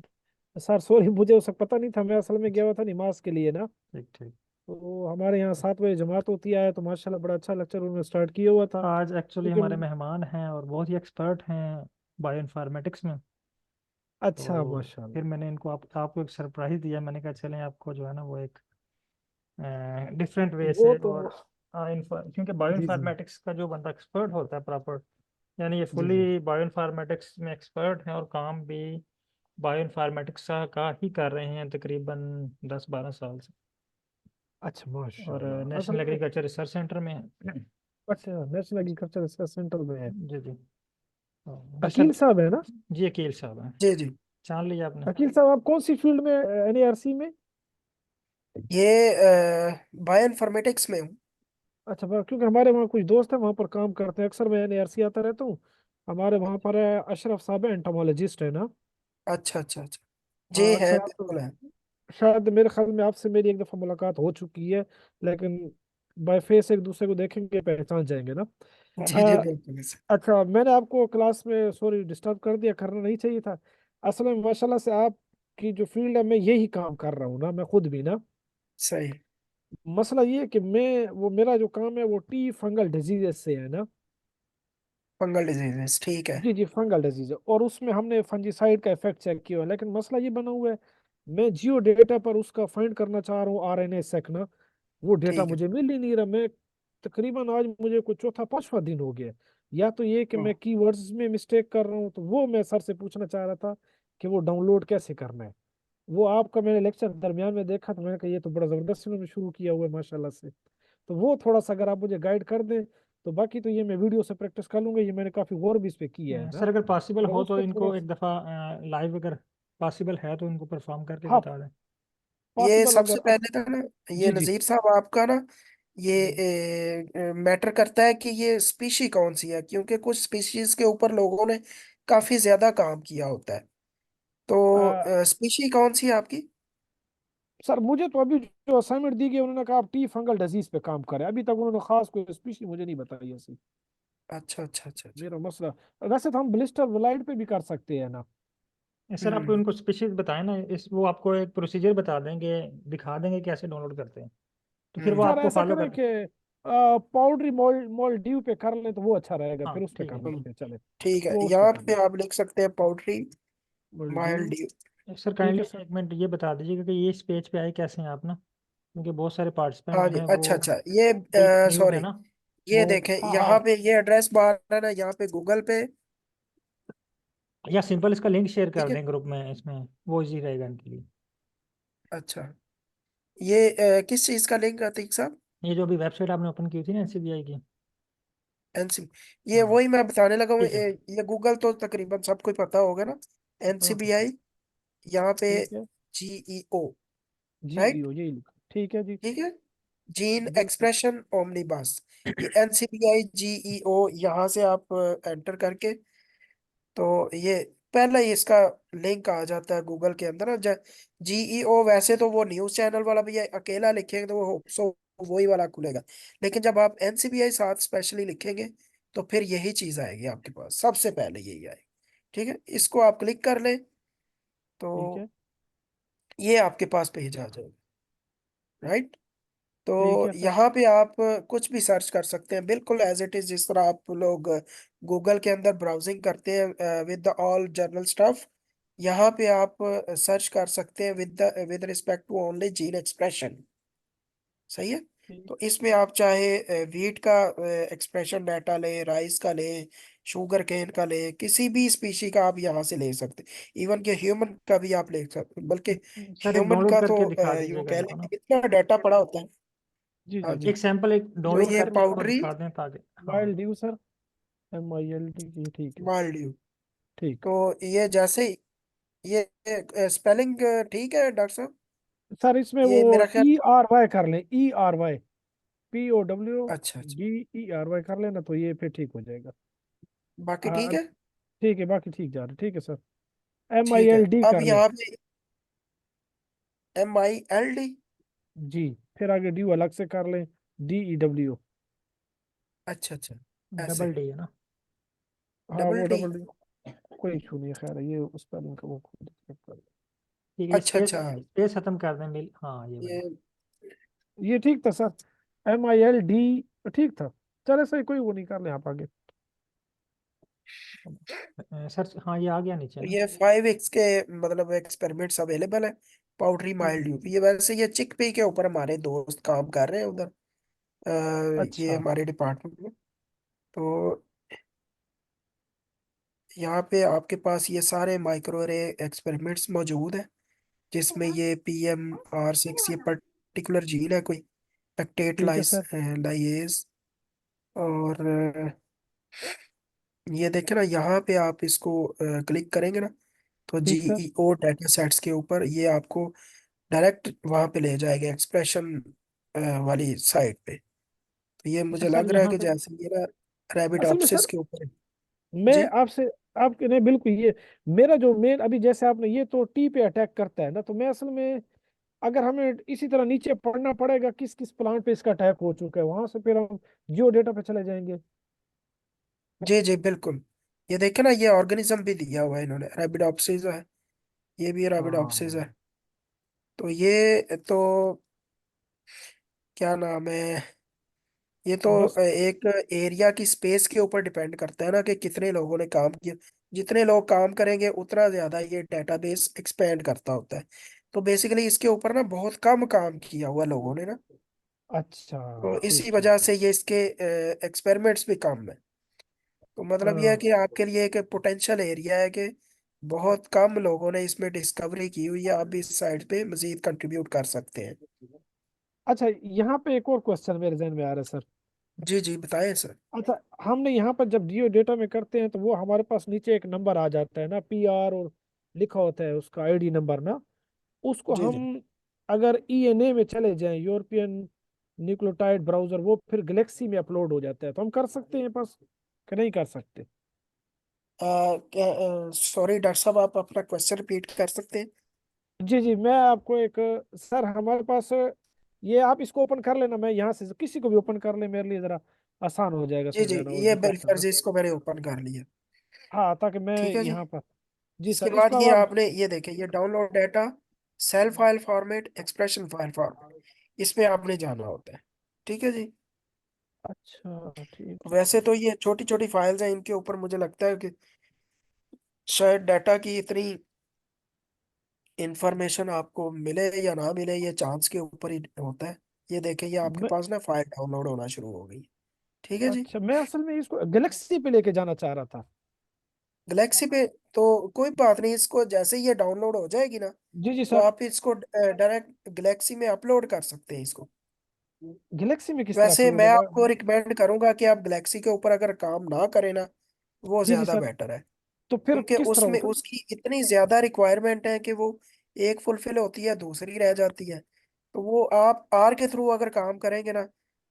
सर सॉरी, मुझे उस वक्त पता नहीं था, मैं असल में गया हुआ था नमाज के लिए ना। ठीक ठीक। तो हमारे यहाँ 7 बजे जमात होती है, तो माशाल्लाह बड़ा अच्छा लेक्चर उन्होंने स्टार्ट किया हुआ था। आज एक्चुअली क्योंकि हमारे मेहमान हैं और बहुत ही एक्सपर्ट हैं बायो इन्फॉर्मेटिक्स में। अच्छा, तो फिर माशाल्लाह। मैंने इनको आपको एक सरप्राइज दिया। मैंने कहा चलें आपको जो है ना वो एक डिफरेंट वे वो से, तो और क्योंकि बायो जी जी इन्फॉर्मेटिक्स का जो बंदा एक्सपर्ट होता है प्रॉपर, यानी ये जी जी। फुली बायो इन्फॉर्मेटिक्स में एक्सपर्ट हैं और काम भी बायो इन्फॉर्मेटिक्स का ही कर रहे हैं तकरीबन 10-12 साल से। अच्छा, और माशाल्लाह। असल नेशनल में एग्रीकल्चर रिसर्च सेंटर में है। अच्छा, नेशनल एग्रीकल्चर रिसर्च सेंटर में है। जी जी। जी अकील सर। साहब है ना? जी अकील साहब हैं। जी जी। जान लिया आपने? अकील साहब, आप कौन सी फील्ड में, एनएआरसी में? ये बायो इन्फॉर्मेटिक्स में हूँ। अच्छा, क्योंकि हमारे वहाँ कुछ दोस्त हैं, वहाँ पर काम करते हैं, अक्सर मैं एनएआरसी आता रहता हूँ। हमारे वहाँ पर अशरफ साहब है, एंटोमोलॉजिस्ट है ना। अच्छा अच्छा अच्छा। जी हाँ, है, अक्सर आप, बिल्कुल है। शायद मेरे ख्याल में आपसे मेरी एक दफ़ा मुलाकात हो चुकी है, लेकिन बाय फेस एक दूसरे को देखेंगे पहचान जाएंगे ना। जी जी, अ, बिल्कुल ऐसे। अच्छा, मैंने आपको क्लास में सॉरी डिस्टर्ब कर दिया, करना नहीं चाहिए था। असल में माशाल्लाह से आपकी जो फील्ड है, मैं यही काम कर रहा हूँ ना, मैं खुद भी ना। सही। मसला ये है कि मेरा जो काम है वो टी फंगल डिजीज से है ना। फंगल डिजीजेस, ठीक है। जी जी, फंगल डिजीज है, और उसमें हमने फंजीसाइड का इफेक्ट चेक किया हुआ है, लेकिन मसला ये बना हुआ है, मैं जियो डेटा पर उसका फाइंड करना चाह रहा हूँ, आरएनए सेक ना। वो डेटा ठीक है। मुझे मिल ही नहीं रहा। मैं तकरीबन आज मुझे कुछ चौथा पांचवा दिन हो गया। या तो ये कि ओह, मैं कीवर्ड्स में मिस्टेक कर रहा हूँ, तो वो मैं सर से पूछना चाह रहा था कि वो डाउनलोड कैसे करना है। वो आपका मैंने लेक्चर दरमियान में देखा, तो मैंने कहा ये तो बड़ा जबरदस्त इन्होंने शुरू किया हुआ है माशाल्लाह से। तो वो थोड़ा सा अगर आप मुझे गाइड कर दें, तो बाकी तो ये मैं वीडियो से प्रैक्टिस कर लूंगा, ये मैंने काफी गौर भी इस पे किया है ना। सर अगर पॉसिबल मैं हो उस तो पर थोड़ा इनको एक दफ़ा लाइव, अगर पॉसिबल है तो इनको परफॉर्म करके हाँ, बता दें। ये पॉसिबल सबसे अगर पहले था ना, ये जी जी नज़ीर साहब आपका ना, जी। ये मैटर करता है कि ये स्पीशी कौन सी है, क्योंकि कुछ स्पीशीज के ऊपर लोगों ने काफी ज्यादा काम किया होता है। आ, तो स्पीशी कौन सी है आपकी? सर मुझे तो अभी जो असाइनमेंट दी गई, उन्होंने कहा आप टी फंगल डिजीज पे काम करें, अभी तक उन्होंने खास कोई स्पीशी मुझे नहीं बताई ऐसी। अच्छा अच्छा अच्छा अच्छा। मेरा मसला, वैसे तो हम ब्लिस्टर ब्लाइट पे भी कर सकते हैं ना। सर आप हम्म। उनको स्पीशीज बताएं ना, इस वो आपको एक प्रोसीजर बता देंगे, दिखा देंगे कैसे डाउनलोड करते हैं, तो फिर वो हम्म। सर आपको ऐसा फॉलो करें कर। कि पाउडरी मोल्डिव पे कर लें तो वो अच्छा रहेगा, हाँ फिर उस पे ठीक है काम हम्म, करते हैं, चले। ठीक है, वो उस पे यहाँ कर पे लें। आप लिख सकते हैं पोल्ट्री मोल्डिव। माइल्ड। सर ठीक काइंडली है सर। एक मिनट ये बता दीजिएगा कि ये इस पेज पे आए कैसे हैं आप ना, क्योंकि बहुत सारे पार्टिसिपेंट हाँ जो जी, हैं वो अच्छा अच्छा, ये बिल्कुल न्यू है सॉरी, ना। ये वो देखें हाँ यहाँ हाँ। पे ये एड्रेस बार है ना, यहाँ पे गूगल पे। या सिंपल इसका लिंक शेयर कर ठीक है। दें ग्रुप में, इसमें वो इजी रहेगा इनके लिए। अच्छा, ये किस चीज़ का लिंक है अतीक साहब? ये जो अभी वेबसाइट आपने ओपन की थी ना एनसीबीआई की। एनसी, ये हाँ वही मैं बताने लगा हूँ। ठीक है। ये गूगल तो तकरीबन सबको ही पता होगा ना। हाँ हाँ एनसीबीआई, यहाँ पे ठीक है। GEO, right. जीईओ यही लिखा, ठीक है जी। ठीक है। जीन बिल्कुल। एक्सप्रेशन ओमनीबस, ये एनसीबीआई जीईओ, यहाँ से आप एंटर करके, तो ये पहले ही इसका लिंक आ जाता है गूगल के अंदर ना। GEO वैसे तो वो न्यूज चैनल वाला भी है, अकेला लिखेंगे तो वो सो वही वाला खुलेगा। लेकिन जब आप NCBI साथ स्पेशली लिखेंगे तो फिर यही चीज आएगी आपके पास, सबसे पहले यही आएगी। ठीक है, इसको आप क्लिक कर लें ठीक तो है। ये आपके पास पेज आ जाएगा। राइट। तो ठीक है सर। यहाँ पे आप कुछ भी सर्च कर सकते हैं, बिल्कुल एज इट इज, जिस तरह आप लोग गूगल के अंदर ब्राउजिंग करते हैं with the all general stuff. यहाँ पे आप सर्च कर सकते हैं with respect to only gene expression. सही है। ठीक। तो इसमें आप चाहे वीट का एक्सप्रेशन डाटा ले, राइस का ले, शुगर केन का ले, किसी भी स्पीशी का आप यहाँ से ले सकते हैं। इवन के ह्यूमन का भी आप ले सकते हैं, बल्कि सर एक ह्यूमन डाउनलोड का तो करके दिखा यूं दीजिएगा कह मेरे को लें ना। कि इतना डाटा पड़ा होता है। जी हाँ जी जी। जी। एक सैंपल एक जो डाउनलोड ये करके मेरे को पाउडरी दिखा दें ताकि। हाँ। माइल्ड ड्यू सर, MILD की, ठीक है। मालड्यू, ठीक। तो ये जैसे ये स्पेलिंग ठीक है डॉक्टर साहब? सर इसमें वो ये मेरा ख्याल। ERY कर लें, ERY, POW अच्छा अच्छा, DERY कर लेना तो ये फिर ठीक हो जाएगा। बाकी ठीक हाँ। है। ठीक है, बाकी ठीक जा रहा है, ठीक है सर। एम आई ठीक है, एल डी अब कर लें। यहाँ पे MILD। जी। फिर आगे ड्यू अलग से कर लें, DEW। अच्छा अच्छा, ऐसे। डबल डी है ना। हाँ डबल वो डी। डबल डी, कोई इशू नहीं है, खैर ये उस पर लिंक वो खुद check कर लें। ठीक है, अच्छा स्पेस अच्छा, स्पेस खत्म कर दें मिल, हाँ ये ये बढ़िया। ये ठीक था सर, MILD ठीक था। चले सही, कोई वो नहीं, कर लें आप आगे। सर हाँ ये आ गया नीचे तो ना। ये 5x के मतलब एक्सपेरिमेंट्स अवेलेबल है पाउडरी माइल्ड यूपी। ये वैसे ये चिक पी के ऊपर हमारे दोस्त काम कर रहे हैं उधर, ये अच्छा। हमारे डिपार्टमेंट में। तो यहाँ पे आपके पास ये सारे माइक्रोरे एक्सपेरिमेंट्स मौजूद हैं, जिसमें ये PM R6 ये पर्टिकुलर जीन है कोई, लैक्टेट ठीक है लाइस सर। लाइएज। और ये देखे ना, यहाँ पे आप इसको क्लिक करेंगे ना तो ठीक सर। GEO डाटा सेट्स के ऊपर ये आपको डायरेक्ट वहां पे ले जाएगा एक्सप्रेशन वाली साइट पे। तो ये अच्छा मुझे सर लग रहा है यहाँ कि पे। जैसे ये ना रैबिट असल में सर, ऑप्सिस के ऊपर है। मैं जी आपसे, आपके नहीं बिल्कुल ये मेरा जो मेन अभी, जैसे आपने ये तो टी पे अटैक करता है ना, तो मैं असल में अगर हमें इसी तरह नीचे पढ़ना पड़ेगा किस किस प्लांट पे इसका अटैक हो चुका है, वहां से फिर हम जियो डेटा पे चले जाएंगे। जी जी बिल्कुल। ये देखे ना, ये ऑर्गेनिज्म भी दिया हुआ है इन्होंने, रैबिट ऑप्सिस है, ये भी रैबिट ऑप्सिस हाँ है। तो ये तो क्या नाम है, ये तो बस। एक एरिया की स्पेस के ऊपर डिपेंड करता है ना कि कितने लोगों ने काम किया। जितने लोग काम करेंगे उतना ज्यादा ये डेटाबेस एक्सपेंड करता होता है। तो बेसिकली इसके ऊपर ना बहुत कम काम किया हुआ लोगों ने ना, अच्छा। तो ठीक इसी ठीक वजह ठीक। से ये इसके एक्सपेरिमेंट्स भी कम है। तो मतलब ये है कि आपके लिए एक पोटेंशियल एरिया है कि बहुत कम लोगों ने इसमें डिस्कवरी की हुई है, आप भी इस साइड पे मजीद कंट्रीब्यूट कर सकते हैं। अच्छा, यहाँ पे एक और क्वेश्चन मेरे जहन में आ रहा है सर। जी जी बताएं सर। अच्छा, हमने यहाँ पर जब जियो डेटा में करते हैं तो वो हमारे पास नीचे एक नंबर आ जाता है ना, PR, और लिखा होता है उसका ID नंबर ना, उसको जी जी। हम अगर ENA में चले जाएं, यूरोपियन न्यूक्लियोटाइड ब्राउजर, वो फिर गैलेक्सी में अपलोड हो जाता है, तो हम कर सकते हैं बस, कि नहीं कर सकते? सॉरी डॉक्टर साहब, आप अपना क्वेश्चन रिपीट कर सकते हैं? जी जी, मैं आपको एक, सर हमारे पास ये, आप इसको ओपन कर लेना, मैं यहाँ से किसी को भी ओपन कर ले, मेरे लिए जरा आसान हो जाएगा जी जी, समझाना और ये डिटेक्ट करना। बिल्फर्ज इसको मैंने ओपन कर लिया। हाँ, ताकि मैं ठीक है जी। यहाँ पर, जी इसके सर बाद इसका ये बाद। आपने ये देखे, ये download data, cell file format, expression file format, इसमें आपने जाना होता है। ठीक है जी। अच्छा ठीक ठीक वैसे ठीक। तो ये छोटी छोटी फाइल्स हैं, इनके ऊपर मुझे लगता है कि शायद डाटा की इतनी इंफॉर्मेशन आपको मिले या ना मिले, ये चांस के ऊपर ही होता है। ये देखें, ये आपके मैं, पास ना फाइल डाउनलोड होना शुरू हो गई। ठीक है जी। अच्छा मैं असल में इसको गैलेक्सी पे लेके जाना चाह रहा था। गैलेक्सी पे तो कोई बात नहीं, इसको जैसे ही ये डाउनलोड हो जाएगी ना जी जी तो सर। आप इसको डायरेक्ट गैलेक्सी में अपलोड कर सकते हैं इसको। गैलेक्सी में किस तरह वैसे अपलोड मैं होगा? आपको रिकमेंड करूंगा कि आप गैलेक्सी के ऊपर अगर काम ना करें ना, वो जी जी ज्यादा सर। बेटर है। तो फिर क्योंकि किस तरह उसमें होगा? उसकी इतनी ज्यादा रिक्वायरमेंट है कि वो एक फुलफिल होती है दूसरी रह जाती है। तो वो आप R के थ्रू अगर काम करेंगे ना,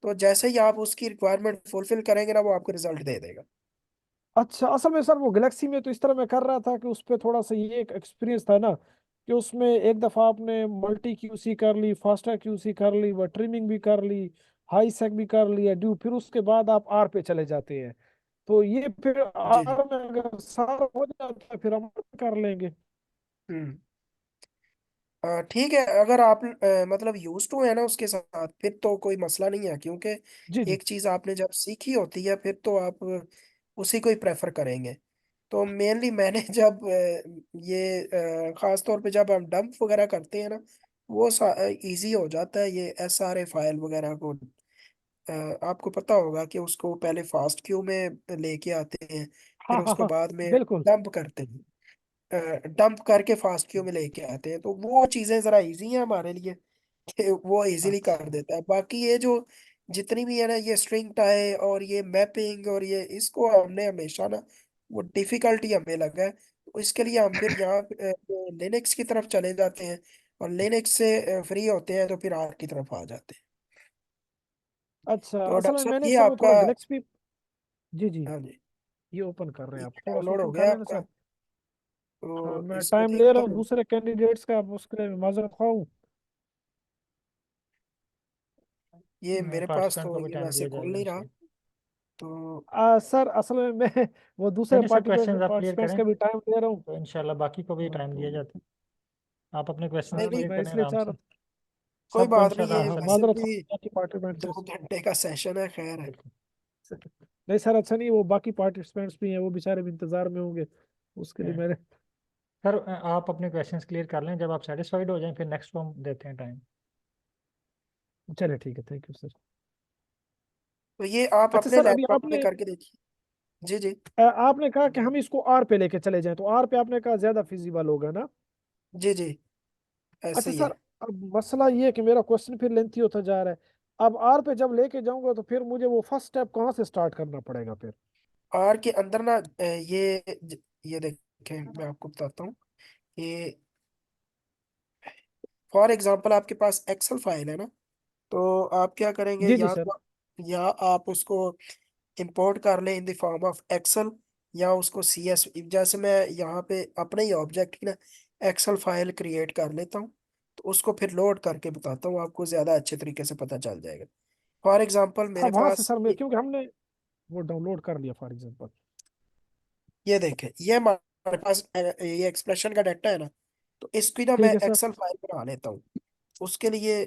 तो जैसे ही आप उसकी रिक्वायरमेंट फुलफिल करेंगे ना, वो आपको रिजल्ट दे देगा। अच्छा, असल में सर वो गैलेक्सी में तो इस तरह मैं कर रहा था कि उस पे थोड़ा सा ये एक एक्सपीरियंस था ना, कि उसमें एक दफा आपने मल्टी क्यूसी कर ली, फास्टर क्यूसी कर ली, वह ट्रिमिंग भी कर ली, हाई सेक भी कर लिया ड्यू, फिर उसके बाद आप आर पे चले जाते हैं। तो ये फिर जी जी। आर में अगर सारा हो जाता है फिर हम कर लेंगे। हम्म। ठीक है, अगर आप मतलब यूज टू है ना उसके साथ, फिर तो कोई मसला नहीं है, क्योंकि जी जी। एक चीज आपने जब सीखी होती है फिर तो आप उसी को ही प्रेफर करेंगे। तो मेनली मैंने जब ये खास तौर पे जब हम डंप वगैरह करते हैं ना, वो इजी हो जाता है ये SRA फाइल वगैरह को। आपको पता होगा कि उसको पहले फास्ट क्यू में लेके आते हैं, हाँ फिर हाँ उसको हाँ, बाद में बिल्कुल। डंप करते हैं, डंप करके फास्ट क्यू में लेके आते हैं। तो वो चीजें जरा इजी हैं हमारे लिए कि वो इजीली कर अच्छा देता है। बाकी ये जो जितनी भी है ना ये स्ट्रिंग टाई और ये मैपिंग और ये, इसको हमने हमेशा ना वो डिफिकल्टी हमें लगा है, तो इसके लिए हम फिर यहाँ लिनक्स की तरफ चले जाते हैं, और लिनक्स से फ्री होते हैं तो फिर आर की तरफ आ जाते हैं। अच्छा, तो असल डॉक्टर में साहब मैंने ये सर वो आपका, थोड़ा गैलेक्सी। जी जी। हाँ जी, ये ओपन कर रहे ये हैं आप, थोड़ा सा डाउनलोड हो ओपन कर गया लेना आपका, सर। हाँ, तो मैं इसको टाइम ले देखता रहा हूँ हूँ। दूसरे कैंडिडेट्स का, अब उसके लिए मैं माजरत खाऊं। ये मेरे पास पार्टिसिपेंट तो को भी ये टाइम वैसे दिया खुल जाएगा नहीं रहा। इंशाल्लाह। तो सर असल में मैं वो नहीं दूसरे नहीं सर, पार्टिकुलर क्वेश्चंस आप क्लियर पार्टिसिपेंट्स करें, का भी टाइम ले रहा हूँ। तो इंशाल्लाह बाकी को भी हाँ, टाइम दिया तो जाता है। आप अपने क्वेश्चंस नहीं हाँ, तो नहीं, क्लियर मैं करें इसलिए आराम चाह से, रहा। कोई सबको बात नहीं, इंशाल्लाह ये हाँ हाँ, आंसर वैसे माजरत मिलेगा। भी खाऊं बाकी पार्टिसिपेंट से। 2 घंटे का सेशन है, खैर है। बिल्कुल। नहीं सर, अच्छा नहीं, वो बाकी पार्टिसिपेंट्स भी हैं, वो बेचारे भी इंतजार में होंगे, उसके लिए है। मैंने। सर आप अपने क्वेश्चंस क्लियर कर लें, जब आप सेटिस्फाइड हो जाएं फिर नेक्स्ट को हम देते हैं टाइम। चलिए ठीक है, थैंक यू सर। तो ये आप अच्छा अपने सर, अभी लैपटॉप में आपने करके देखिए। जी जी। आपने कहा कि हम इसको आर पे लेके चले जाएं, तो आर पे आपने कहा ज्यादा फिजिबल होगा ना। जी जी, ऐसे अच्छा ही सर, है। अब मसला ये है कि मेरा क्वेश्चन फिर लेंथी होता जा रहा है। अब आर पे जब लेके जाऊंगा तो फिर मुझे वो फर्स्ट स्टेप कहाँ से स्टार्ट करना पड़ेगा फिर। आर के अंदर ना ये देखें, मैं आपको बताता हूँ। ये फॉर एग्जांपल आपके पास एक्सेल फाइल है ना, तो आप क्या करेंगे, जी जी सर। या आप उसको इंपोर्ट कर लें in the form of Excel, या उसको CS, जैसे मैं यहाँ पे अपने ही ऑब्जेक्ट की ना एक्सेल फाइल क्रिएट कर लेता हूँ, तो उसको फिर लोड करके बताता हूँ, आपको ज़्यादा अच्छे तरीके से पता चल जाएगा। फॉर एग्जांपल हाँ, मेरे वहां से पास सर मैं, क्योंकि हमने वो डाउनलोड कर लिया फॉर एग्जाम्पल। ये देखें, ये हमारे पास ये एक्सप्रेशन का डाटा है ना, तो इसकी ना मैं ठीक है सर। एक्सेल फाइल बना लेता हूँ। उसके लिए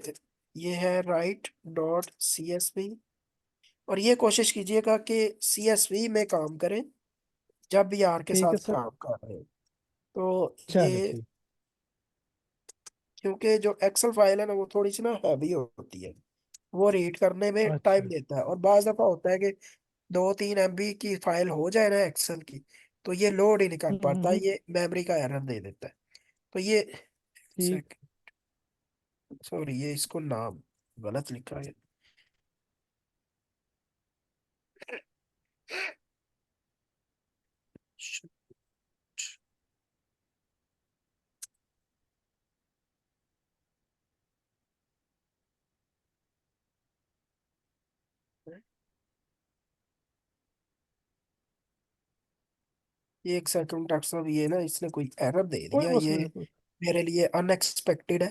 ये है write.csv, और ये कोशिश कीजिएगा कि CSV में काम करें जब भी आर के ठीक है साथ सर। काम कर रहे हैं। तो चलिए ये, ठीक। क्योंकि जो एक्सेल फाइल है ना वो थोड़ी सी ना हैवी होती है, वो रीड करने में अच्छा। टाइम लेता है, और बाज दफा होता है कि 2-3 MB की फाइल हो जाए ना एक्सेल की, तो ये लोड ही नहीं कर पाता, हम्म। ये मेमोरी का एरर दे देता है। तो ये, ठीक। सॉरी, ये इसको नाम गलत लिखा है। ये एक सेकंड डॉक्टर साहब, ये ना इसने कोई एरर दे कोई दिया, ये मसला नहीं, कोई। मेरे लिए अनएक्सपेक्टेड है।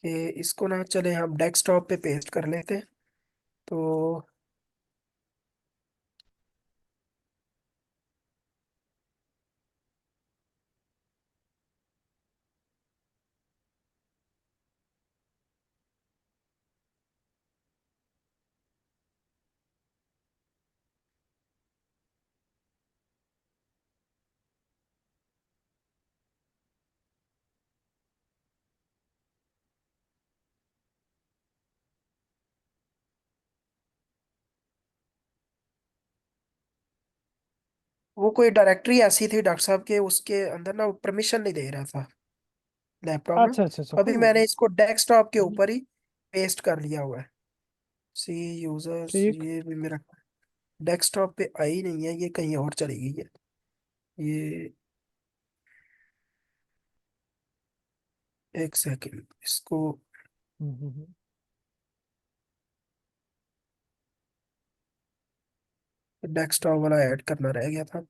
कि इसको ना चले हम डेस्कटॉप पे पेस्ट कर लेते हैं। तो वो कोई डायरेक्टरी ऐसी थी डॉक्टर साहब के, उसके अंदर ना वो परमिशन नहीं दे रहा था लैपटॉप में। अच्छा अच्छा अच्छा, तो कोई अभी मैंने इसको डेस्कटॉप के नहीं। ऊपर ही पेस्ट कर लिया हुआ है। सी यूजर्स, ठीक। ये भी मेरा डेस्कटॉप पे आई नहीं है, ये कहीं और चली गई है। ये एक सेकंड, इसको हम्म। डेस्कटॉप वाला ऐड करना रह गया था।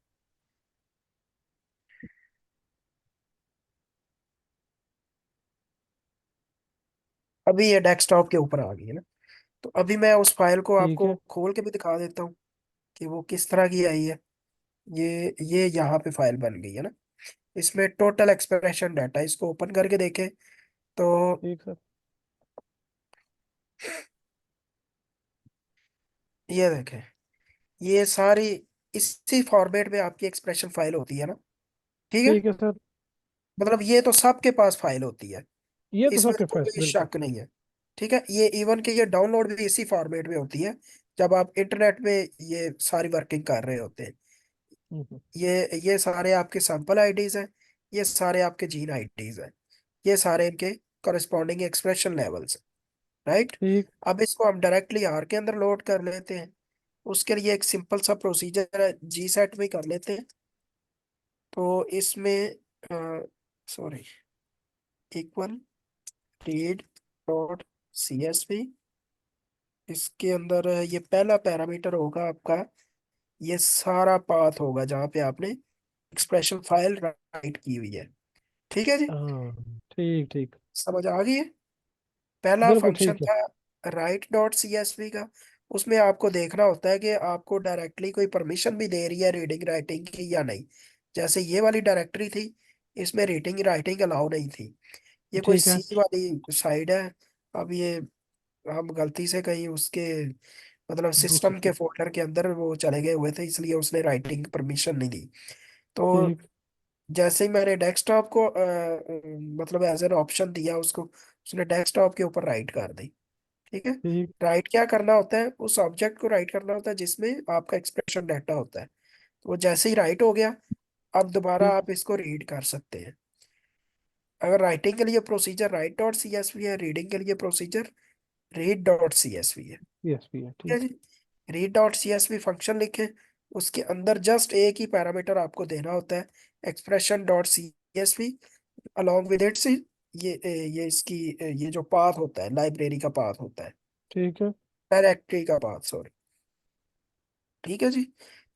अभी ये डेस्कटॉप के ऊपर आ गई है ना। तो अभी मैं उस फाइल को ठीक आपको है। खोल के भी दिखा देता हूँ कि वो किस तरह की आई है। ये यहाँ पे फाइल बन गई है ना। इसमें टोटल एक्सप्रेशन डाटा, इसको ओपन करके देखें तो ठीक सर। ये देखें, ये सारी इसी फॉर्मेट में आपकी एक्सप्रेशन फाइल होती है ना। ठीक है। ठीक है सर। मतलब ये तो सबके पास फाइल होती है, ये तो इसमें सबके तो पास कोई बिल्कुल। शक नहीं है। ठीक है, ये इवन के ये डाउनलोड भी इसी फॉर्मेट में होती है जब आप इंटरनेट में ये सारी वर्किंग कर रहे होते हैं। हम्म। ये सारे आपके सैंपल आईडीज हैं, ये सारे आपके जीन आईडीज हैं, ये सारे इनके करस्पॉन्डिंग एक्सप्रेशन लेवल्स हैं, राइट। ठीक। अब इसको हम डायरेक्टली आर के अंदर लोड कर लेते हैं। उसके लिए एक सिंपल सा प्रोसीजर है, जी सेट में कर लेते हैं। तो इसमें sorry, equal read dot C S V, इसके अंदर ये पहला पैरामीटर होगा आपका, ये सारा पाथ होगा जहाँ पे आपने एक्सप्रेशन फाइल राइट की हुई है। ठीक है जी, हाँ। ठीक ठीक। समझ आ गई है। पहला बिल्कुल फंक्शन ठीक है। था write dot C S V का। उसमें आपको देखना होता है कि आपको डायरेक्टली कोई परमिशन भी दे रही है रीडिंग राइटिंग की या नहीं। जैसे ये वाली डायरेक्टरी थी, इसमें रीडिंग राइटिंग अलाउ नहीं थी। ये कोई ठीक है। सी वाली साइड है। अब ये हम गलती से कहीं उसके मतलब दूसरी सिस्टम के साइड। फोल्डर के अंदर वो चले गए हुए थे, इसलिए उसने राइटिंग परमिशन नहीं दी। तो ठीक। जैसे ही मैंने डेस्कटॉप को मतलब एज एन ऑप्शन दिया उसको, उसने डेस्कटॉप के ऊपर राइट कर दी। ठीक है। ठीक। राइट क्या करना होता है, उस ऑब्जेक्ट को राइट करना होता है जिसमें आपका एक्सप्रेशन डाटा होता है। तो वो जैसे ही राइट हो गया, अब दोबारा ठीक। आप इसको रीड कर सकते हैं। अगर राइटिंग के लिए procedure write dot C S V है, रीडिंग के लिए procedure read dot C S V है। यस भी है। ठीक है ठीक। जी। Read dot C S V function लिखें, उसके अंदर जस्ट एक ही पैरामीटर आपको देना होता है, expression dot C S V, along with its ये इसकी ये जो पाथ होता है, लाइब्रेरी का पाथ होता है, ठीक है। डायरेक्टरी का पाथ, सॉरी। ठीक है जी।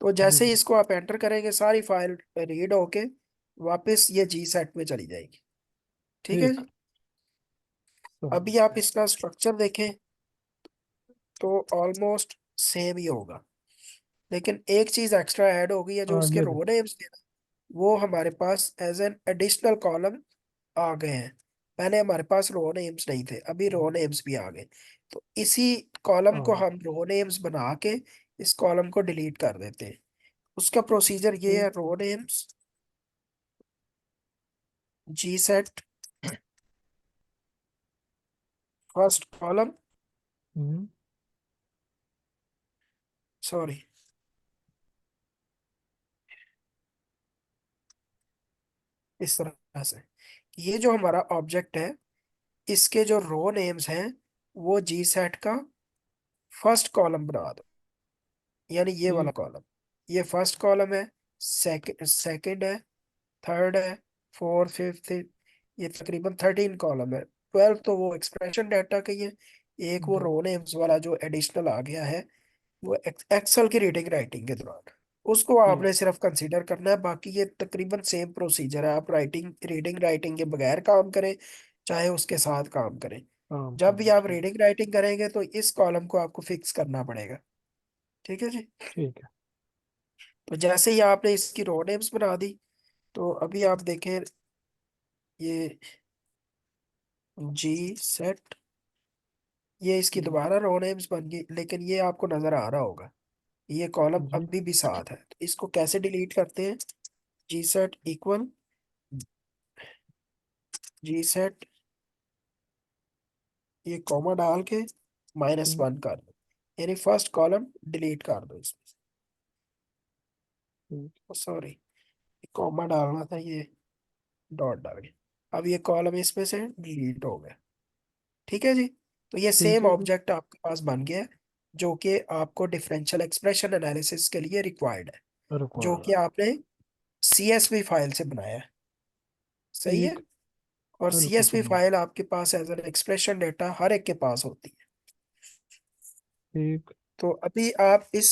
तो जी जैसे ही जी। इसको आप एंटर करेंगे, सारी फाइल रीड होके वापस ये जी सेट में चली जाएगी। ठीक है ठीक। जी। समझ अभी आप गया। इसका स्ट्रक्चर देखें तो ऑलमोस्ट सेम ही होगा, लेकिन एक चीज एक्स्ट्रा ऐड हो गई है, जो हाँ उसके ये रो देख। नेम्स थे ना, वो हमारे पास एज एन एडिशनल कॉलम आ गए हैं। पहले हमारे पास रो नेम्स नहीं थे, अभी रो नेम्स भी आ गए। तो इसी कॉलम को हाँ। हम रो नेम्स बना के इस कॉलम को डिलीट कर देते हैं। उसका प्रोसीजर ये ठीक। है, रो नेम्स जी सेट फर्स्ट कॉलम, हम्म। सॉरी, इस तरह से ये जो हमारा ऑब्जेक्ट है, इसके जो रो नेम्स हैं वो जी सेट का फर्स्ट कॉलम बना दो। यानी ये वाला ठीक। कॉलम, ये फर्स्ट कॉलम है, सेकंड है, थर्ड है, फोर्थ फिफ्थ, ये तकरीबन 13 कॉलम है। 12 तो वो एक्सप्रेशन डाटा का ही है। एक वो जी। रो नेम्स वाला जो एडिशनल आ गया है, वो एक्सेल की रीडिंग राइटिंग के दौरान उसको ठीक। आपने सिर्फ कंसीडर करना है। बाकी ये तकरीबन सेम प्रोसीजर है, आप राइटिंग रीडिंग राइटिंग के बगैर काम करें चाहे उसके साथ काम करें। काम जब भी करें। आप ठीक। रीडिंग राइटिंग करेंगे तो इस कॉलम को आपको फिक्स करना पड़ेगा। ठीक है जी। ठीक है। तो जैसे ही आपने इसकी रो नेम्स बना दी, तो अभी आप देखें ये जी सेट, ये इसकी जी। दोबारा रो नेम्स बन गई, लेकिन ये आपको नजर आ रहा होगा ये कॉलम जी। अभी भी साथ है। तो इसको कैसे डिलीट करते हैं, जी सेट इक्वल जी सेट, ये कॉमा डाल के माइनस ठीक। वन कर दो, यानी फर्स्ट कॉलम डिलीट कर दो इसमें। ठीक। सॉरी, कॉमा डालना था, ये डॉट डाल गया। अब ये कॉलम इसमें से डिलीट हो गया। ठीक है जी। तो ये ठीक सेम है जी। ऑब्जेक्ट आपके पास बन गया है, जो कि आपको डिफरेंशियल एक्सप्रेशन एनालिसिस के लिए रिक्वायर्ड है, जो कि रिक्वायर्ड। आपने सीएसवी फाइल से बनाया है। सही है। ठीक। और बिल्कुल सीएसवी समझ। फाइल आपके पास एज एन एक्सप्रेशन डेटा हर एक के पास होती है। ठीक। तो अभी आप इस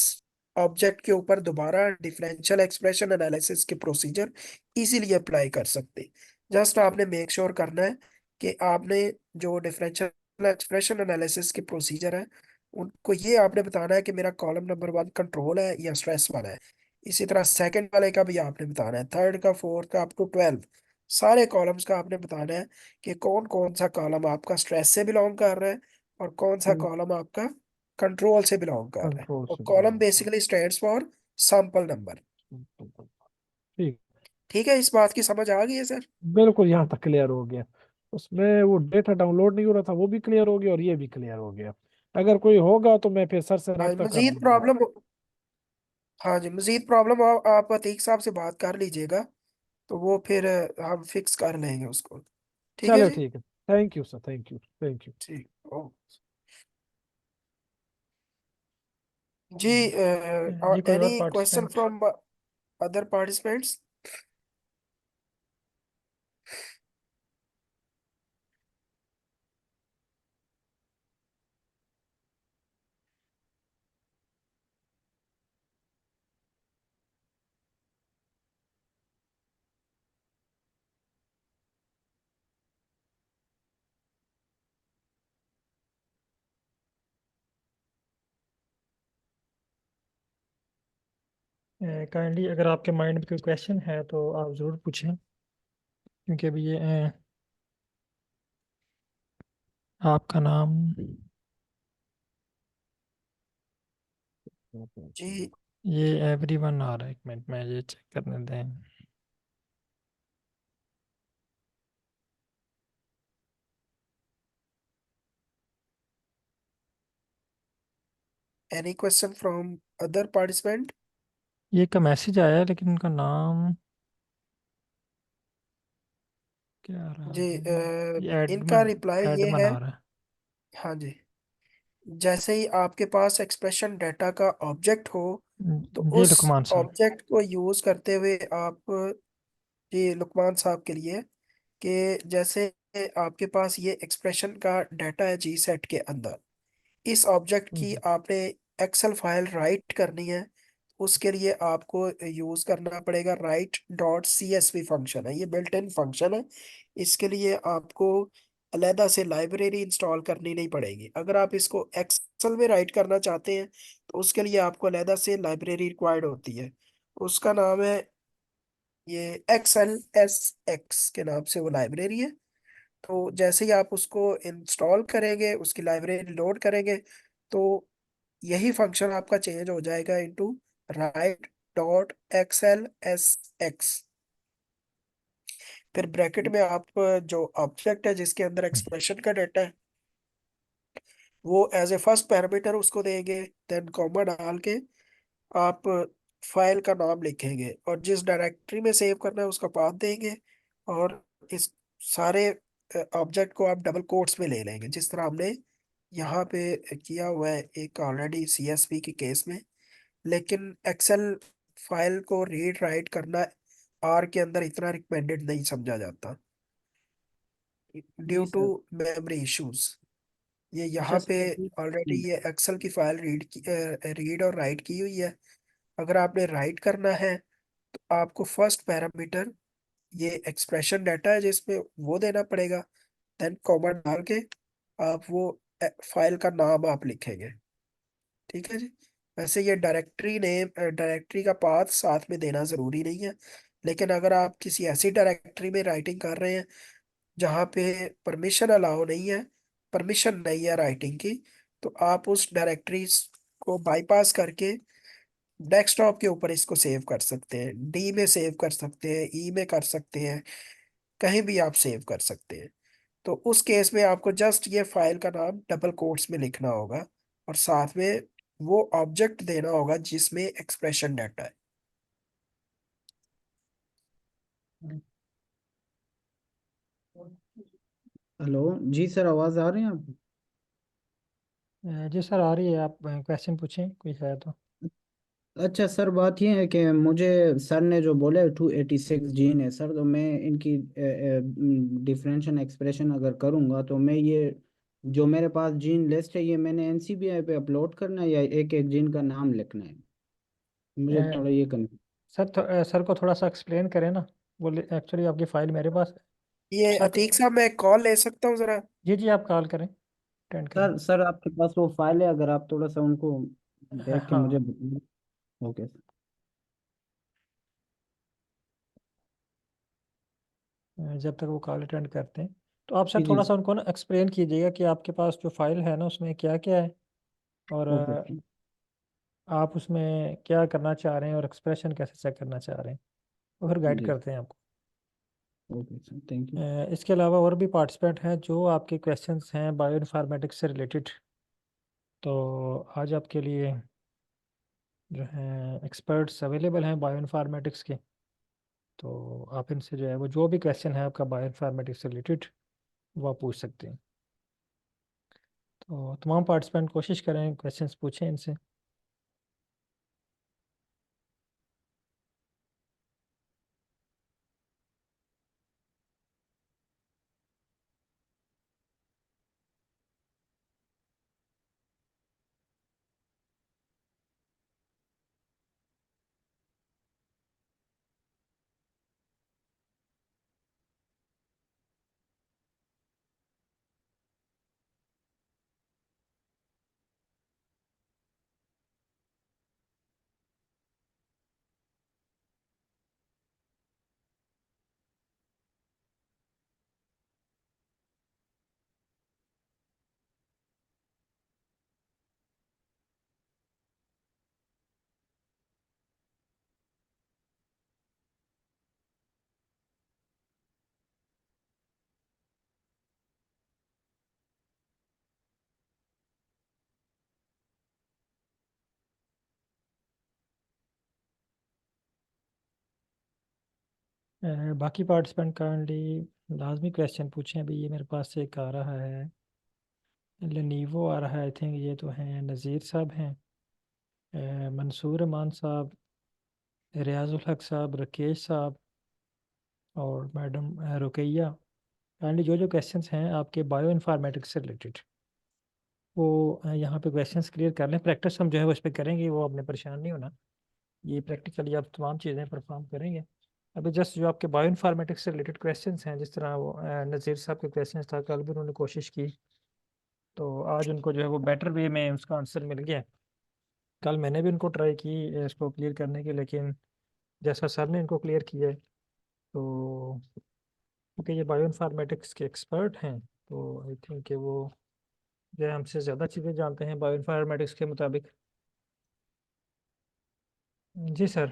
ऑब्जेक्ट के ऊपर दोबारा डिफरेंशियल एक्सप्रेशन एनालिसिस के प्रोसीजर इजीली अप्लाई कर सकते। जस्ट आपने मेक श्योर करना है कि आपने जो डिफरेंशियल एक्सप्रेशन एनालिसिस के प्रोसीजर है उनको ये आपने बताना है कि मेरा कॉलम नंबर 1 कंट्रोल है या स्ट्रेस वाला है। इसी तरह सेकंड वाले का भी आपने बताना है, थर्ड का, फोर्थ का, अप टू 12 सारे कॉलम्स का आपने बताना है कि कौन कौन सा कॉलम आपका स्ट्रेस से बिलोंग कर रहा है और कौन सा कॉलम आपका कंट्रोल से बिलोंग कर रहा है। कंट्रोल और से column belong basically stands for sample number. करता। ठीक। ठीक है, इस बात की समझ आ गई है सर? बिल्कुल यहाँ तक क्लियर हो गया। उसमें वो डेटा डाउनलोड नहीं हो रहा था वो भी क्लियर हो गया और ये भी क्लियर हो गया। अगर कोई होगा तो मैं फिर सर से हाँ रब्ता कर मजीद लूंगा। प्रॉब्लम, हाँ जी मजीद प्रॉब्लम आप अतीक साहब से बात कर लीजिएगा, तो वो फिर हम फिक्स कर लेंगे उसको। ठीक है चलो जी। ठीक है। Thank you sir, thank you, thank you. ठीक ओ जी। जी कोई एनी और question participant? From other participants? Kindly अगर आपके माइंड में कोई क्वेश्चन है तो आप ज़रूर पूछें, क्योंकि अभी ये आपका नाम, जी ये एवरीवन आ रहा है, एक मिनट में ये चेक करने दें। Any question from other participant? ये का मैसेज आया है लेकिन उनका नाम क्या आ रहा जी है? ये इनका एडमन, रिप्लाई ये एडमन है। आ रहा है। हाँ जी, जैसे ही आपके पास एक्सप्रेशन डाटा का ऑब्जेक्ट हो तो ये उस लुकमान साहब। ऑब्जेक्ट को यूज करते हुए आप, ये लुकमान साहब के लिए, कि जैसे आपके पास ये एक्सप्रेशन का डाटा है जी सेट के अंदर, इस ऑब्जेक्ट की हम्म, आपने एक्सेल फाइल राइट करनी है। उसके लिए आपको यूज करना पड़ेगा write dot C S V function है, ये बिल्ट इन फंक्शन है। इसके लिए आपको अलहदा से लाइब्रेरी इंस्टॉल करनी नहीं पड़ेगी। अगर आप इसको एक्सेल में राइट करना चाहते हैं तो उसके लिए आपको अलहदा से लाइब्रेरी रिक्वायर्ड होती है। उसका नाम है, ये एक्सेल एस एक्स के नाम से वो लाइब्रेरी है। तो जैसे ही आप उसको इंस्टॉल करेंगे, उसकी लाइब्रेरी लोड करेंगे, तो यही फंक्शन आपका चेंज हो जाएगा into right dot XL S x. फिर ब्रैकेट में आप जो ऑब्जेक्ट है जिसके अंदर एक्सप्रेशन का डाटा है वो एज ए फर्स्ट पैरामीटर उसको देंगे। देन कॉमा डाल के आप फाइल का नाम लिखेंगे और जिस डायरेक्टरी में सेव करना है उसका पाथ देंगे। और इस सारे ऑब्जेक्ट को आप डबल कोट्स में ले लेंगे, जिस तरह हमने यहाँ पे किया हुआ है एक ऑलरेडी सीएसवी के केस में। लेकिन एक्सेल फाइल को रीड राइट करना आर के अंदर इतना रिकमेंडेड नहीं समझा जाता ड्यू जी टू सर। Memory issues. ये अच्छा यहाँ पे सर अभी ऑलरेडी ये एक्सेल की फाइल रीड और राइट की हुई है। अगर आपने राइट करना है तो आपको फर्स्ट पैरामीटर ये एक्सप्रेशन डाटा है जिसमें वो देना पड़ेगा। देन कॉमा डाल के आप वो फाइल का नाम आप लिखेंगे। ठीक है जी। वैसे ये डायरेक्टरी नेम, डायरेक्टरी का पाथ साथ में देना जरूरी नहीं है। लेकिन अगर आप किसी ऐसी डायरेक्टरी में राइटिंग कर रहे हैं जहाँ पे परमिशन अलाउ नहीं है, परमिशन नहीं है राइटिंग की, तो आप उस डायरेक्टरी को बाईपास करके डेस्कटॉप के ऊपर इसको सेव कर सकते हैं, डी में सेव कर सकते हैं, ई में कर सकते हैं, कहीं भी आप सेव कर सकते हैं। तो उस केस में आपको जस्ट ये फाइल का नाम डबल कोट्स में लिखना होगा और साथ में वो ऑब्जेक्ट देना होगा जिसमें एक्सप्रेशन डाटा है। हेलो जी सर, आवाज़ आ रही है आपको? जी सर आ रही है, आप क्वेश्चन पूछें कोई है तो। अच्छा सर, बात ये है कि मुझे सर ने जो बोले 286 जीन है सर, तो मैं इनकी डिफरेंशियल एक्सप्रेशन अगर करूँगा तो मैं ये जो मेरे पास जीन लिस्ट है ये मैंने एनसीबीआई पे अपलोड करना है या एक एक जीन का नाम लिखना है? मुझे अ, थोड़ा ये करना। सर को थोड़ा सा एक्सप्लेन करें ना। बोले एक्चुअली आपकी फाइल मेरे पास है। ये सर अतीक साहब, मैं कॉल ले सकता हूँ जरा? जी जी, आप कॉल करें, अटेंड करें। सर आपके पास वो फाइल है, अगर आप थोड़ा सा उनको देख के मुझे। हाँ, ओके। जब तक वो कॉल अटेंड करते हैं तो आप सर जी थोड़ा जी। सा उनको ना एक्सप्लेन कीजिएगा कि आपके पास जो फाइल है ना उसमें क्या क्या है, और ओके आप उसमें क्या करना चाह रहे हैं और एक्सप्रेशन कैसे चेक करना चाह रहे हैं, वो फिर गाइड जी। करते हैं आपको। Okay sir, thank you. इसके अलावा और भी पार्टिसिपेंट हैं जो आपके क्वेश्चंस हैं बायो इन्फॉर्मेटिक्स से रिलेटेड, तो आज आपके लिए जो है एक्सपर्ट्स अवेलेबल हैं बायो इन्फॉर्मेटिक्स के। तो आप इनसे जो है वो जो भी क्वेश्चन है आपका बायो इन्फॉर्मेटिक्स से रिलेटेड वो आप पूछ सकते हैं। तो तमाम पार्टिसिपेंट कोशिश करें क्वेश्चंस पूछें इनसे। बाकी पार्टिसिपेंट काइंडली लाजमी क्वेश्चन पूछें। अभी ये मेरे पास एक आ रहा है, लेनीवो आ रहा है, आई थिंक ये तो हैं नज़ीर साहब हैं, मंसूर अमान साहब, रियाजुल हक साहब, राकेश साहब और मैडम रुकैया। काइंडली जो जो क्वेश्चंस हैं आपके बायो इन्फॉर्मेटिक्स से रिलेटेड वो यहाँ पे क्वेश्चंस क्लियर कर लें। प्रैक्टिस हम जो है वो इस पर करेंगे, वो आपने परेशान नहीं होना। ये प्रैक्टिकली आप तमाम चीज़ें परफॉर्म करेंगे। अभी जस्ट जो आपके बायो इन्फॉर्मेटिक्स से रिलेटेड क्वेश्चंस हैं, जिस तरह वो नज़ीर साहब के क्वेश्चंस था, कल भी उन्होंने कोशिश की तो आज उनको जो है वो बेटर वे में उसका आंसर मिल गया। कल मैंने भी उनको ट्राई की इसको क्लियर करने की, लेकिन जैसा सर ने इनको क्लियर किया है तो क्योंकि ये बायो इन्फॉर्मेटिक्स के एक्सपर्ट हैं तो आई थिंक कि वो जो है हमसे ज़्यादा चीज़ें जानते हैं बायो इन्फॉर्मेटिक्स के मुताबिक। जी सर।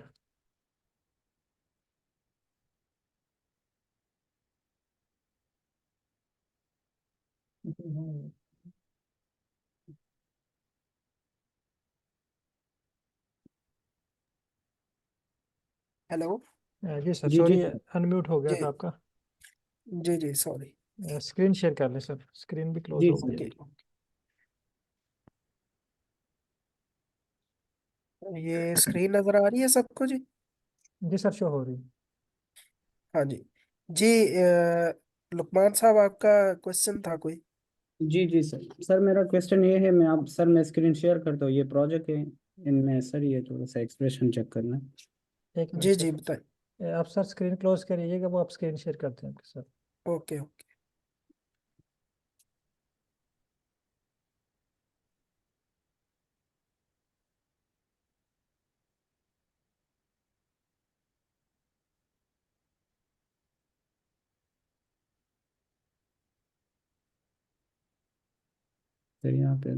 हेलो। जी सर, जी जी। सॉरी अनम्यूट हो गया था जी आपका। जी जी, सॉरी। स्क्रीन शेयर कर लें सर, स्क्रीन भी क्लोज जी हो सर। गई है। ओके। ये स्क्रीन नजर आ रही है सबको जी? जी सर, शो हो रही है। हाँ जी। जी, लुकमान साहब, आपका क्वेश्चन था कोई? जी जी सर। सर मेरा क्वेश्चन ये है, मैं स्क्रीन शेयर करता हूँ, ये प्रोजेक्ट है इनमें सर, ये थोड़ा सा एक्सप्रेशन चेक करना है। एक मिनट जी सर, जी, बताएं। आप सर स्क्रीन क्लोज करिएगा, वो आप स्क्रीन शेयर करते हैं आपके साथ। Okay okay. फिर यहाँ पे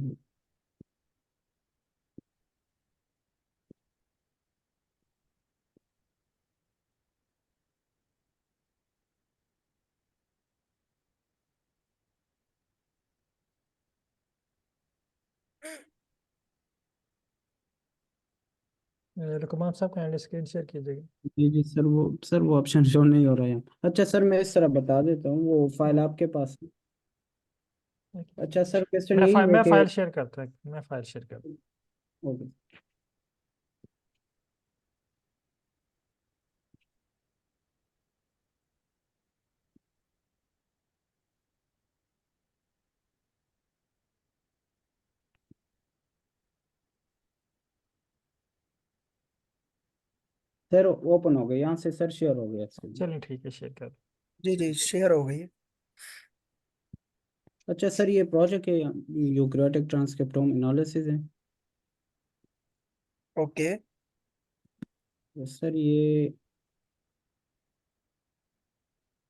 लुकमान साहब काइंडली स्क्रीन शेयर कीजिएगा। जी जी सर वो ऑप्शन शो नहीं हो रहा है यहाँ। अच्छा सर, मैं इस तरह बता देता हूँ, वो फाइल आपके पास है। एक अच्छा मिनट। सर, क्वेश्चन यही है मैं कि। फाइल शेयर करता हूँ, मैं फाइल शेयर करता ओके। सर ओपन हो गया यहाँ से सर, शेयर हो गया इसके लिए। चलिए ठीक है, शेयर कर। जी जी, शेयर हो गई है। अच्छा सर, ये प्रोजेक्ट है यूक्रेटिक ट्रांसक्रिप्टोम एनालिसिस है। ओके। तो सर ये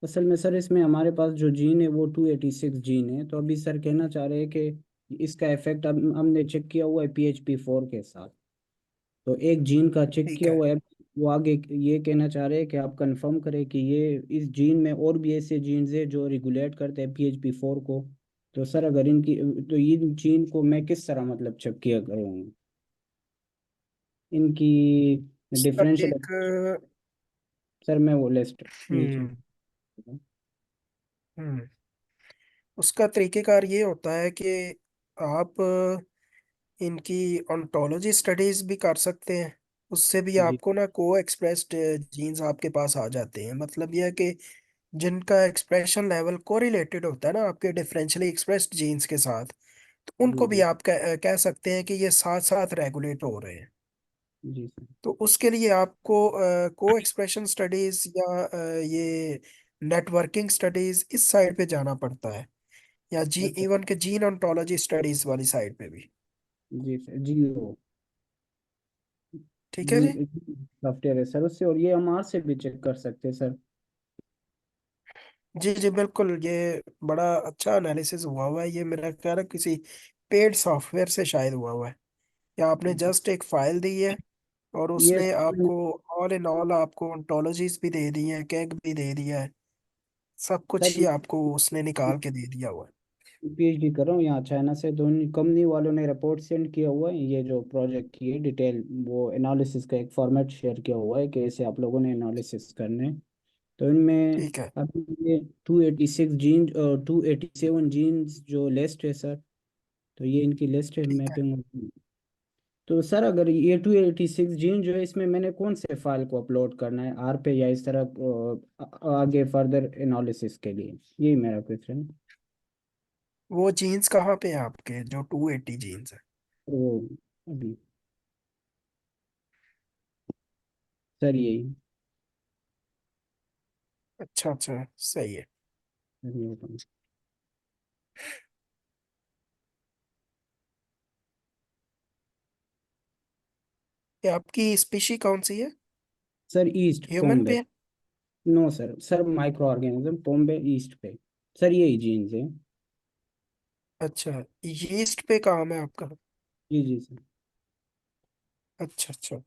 असल में सर इसमें हमारे पास जो जीन है वो 286 जीन है। तो अभी सर कहना चाह रहे हैं कि इसका इफेक्ट अब हमने चेक किया हुआ है PHP4 के साथ। तो एक जीन का चेक ठीक किया है। हुआ है। वो आगे ये कहना चाह रहे हैं कि आप कंफर्म करें कि ये इस जीन में और भी ऐसे जीन्स है जो रेगुलेट करते हैं PHP4 को। तो सर अगर इनकी, तो इन जीन को मैं किस तरह मतलब चेक किया करूँगा, इनकी इसका डिफरेंशियल। एक सर मैं वो लिस्ट नीचे। हम्म हम्म उसका तरीकेकार ये होता है कि आप इनकी ऑन्टोलॉजी स्टडीज भी कर सकते हैं। उससे भी जी आपको ना को एक्सप्रेस्ड जीन्स आपके पास आ जाते हैं। मतलब यह है कि जिनका एक्सप्रेशन लेवल कोरिलेटेड होता है ना आपके डिफरेंशियली एक्सप्रेस्ड जीन्स के साथ, तो जी उनको भी जी आप कह सकते हैं कि ये साथ साथ रेगुलेट हो रहे हैं। जी सर। तो उसके लिए आपको को एक्सप्रेशन स्टडीज या ये नेटवर्किंग स्टडीज इस साइड पे जाना पड़ता है, या जी अच्छा इवन के जीन ऑन्टोलॉजी स्टडीज वाली साइड पे भी। जी सर, जी वो ठीक है जी जी। सॉफ्टवेयर है सर उससे, और ये हम आर से भी चेक कर सकते हैं सर। जी जी बिल्कुल, ये बड़ा अच्छा एनालिसिस हुआ हुआ है। ये मेरा ख्याल है किसी पेड सॉफ्टवेयर से शायद हुआ हुआ है, या आपने जस्ट एक फाइल दी है और ये उसने आपको ऑल इन ऑल आपको ओंटोलॉजीज भी दे दी है, कैग भी दे दिया है। सब कुछ सर ही आपको उसने निकाल के दे दिया हुआ है। PhD कर रहा हूँ यहाँ चाइना से, तो उन कंपनी वालों ने रिपोर्ट सेंड किया हुआ है, ये जो प्रोजेक्ट की है डिटेल वो एनालिसिस का एक फॉर्मेट शेयर किया हुआ है कि ऐसे आप लोगों ने एनालिसिस करने हैं। तो इनमें ठीक है। अभी ये 286 जीन, 287 जीन्स जो लिस्ट है सर। तो ये इनकी लिस्ट है ठीक है। मैपिंग। तो सर अगर ये 286 जीन जो है, इसमें मैंने कौन से फाइल को अपलोड करना है आर पे, या इस तरह आगे फर्दर एनालिसिस के लिए, यही मेरा क्वेश्चन है। वो जीन्स कहाँ पे है आपके, जो 280 जीन्स है? वो अभी सर यही अच्छा अच्छा, सही है। अभी open। ये आपकी स्पीशी कौन सी है? Sir yeast human pombe. पे है? No sir, sir microorganism pombe yeast पे। सर यही जीन्स है। अच्छा, यीस्ट पे काम है आपका? जी जी सर। अच्छा अच्छा,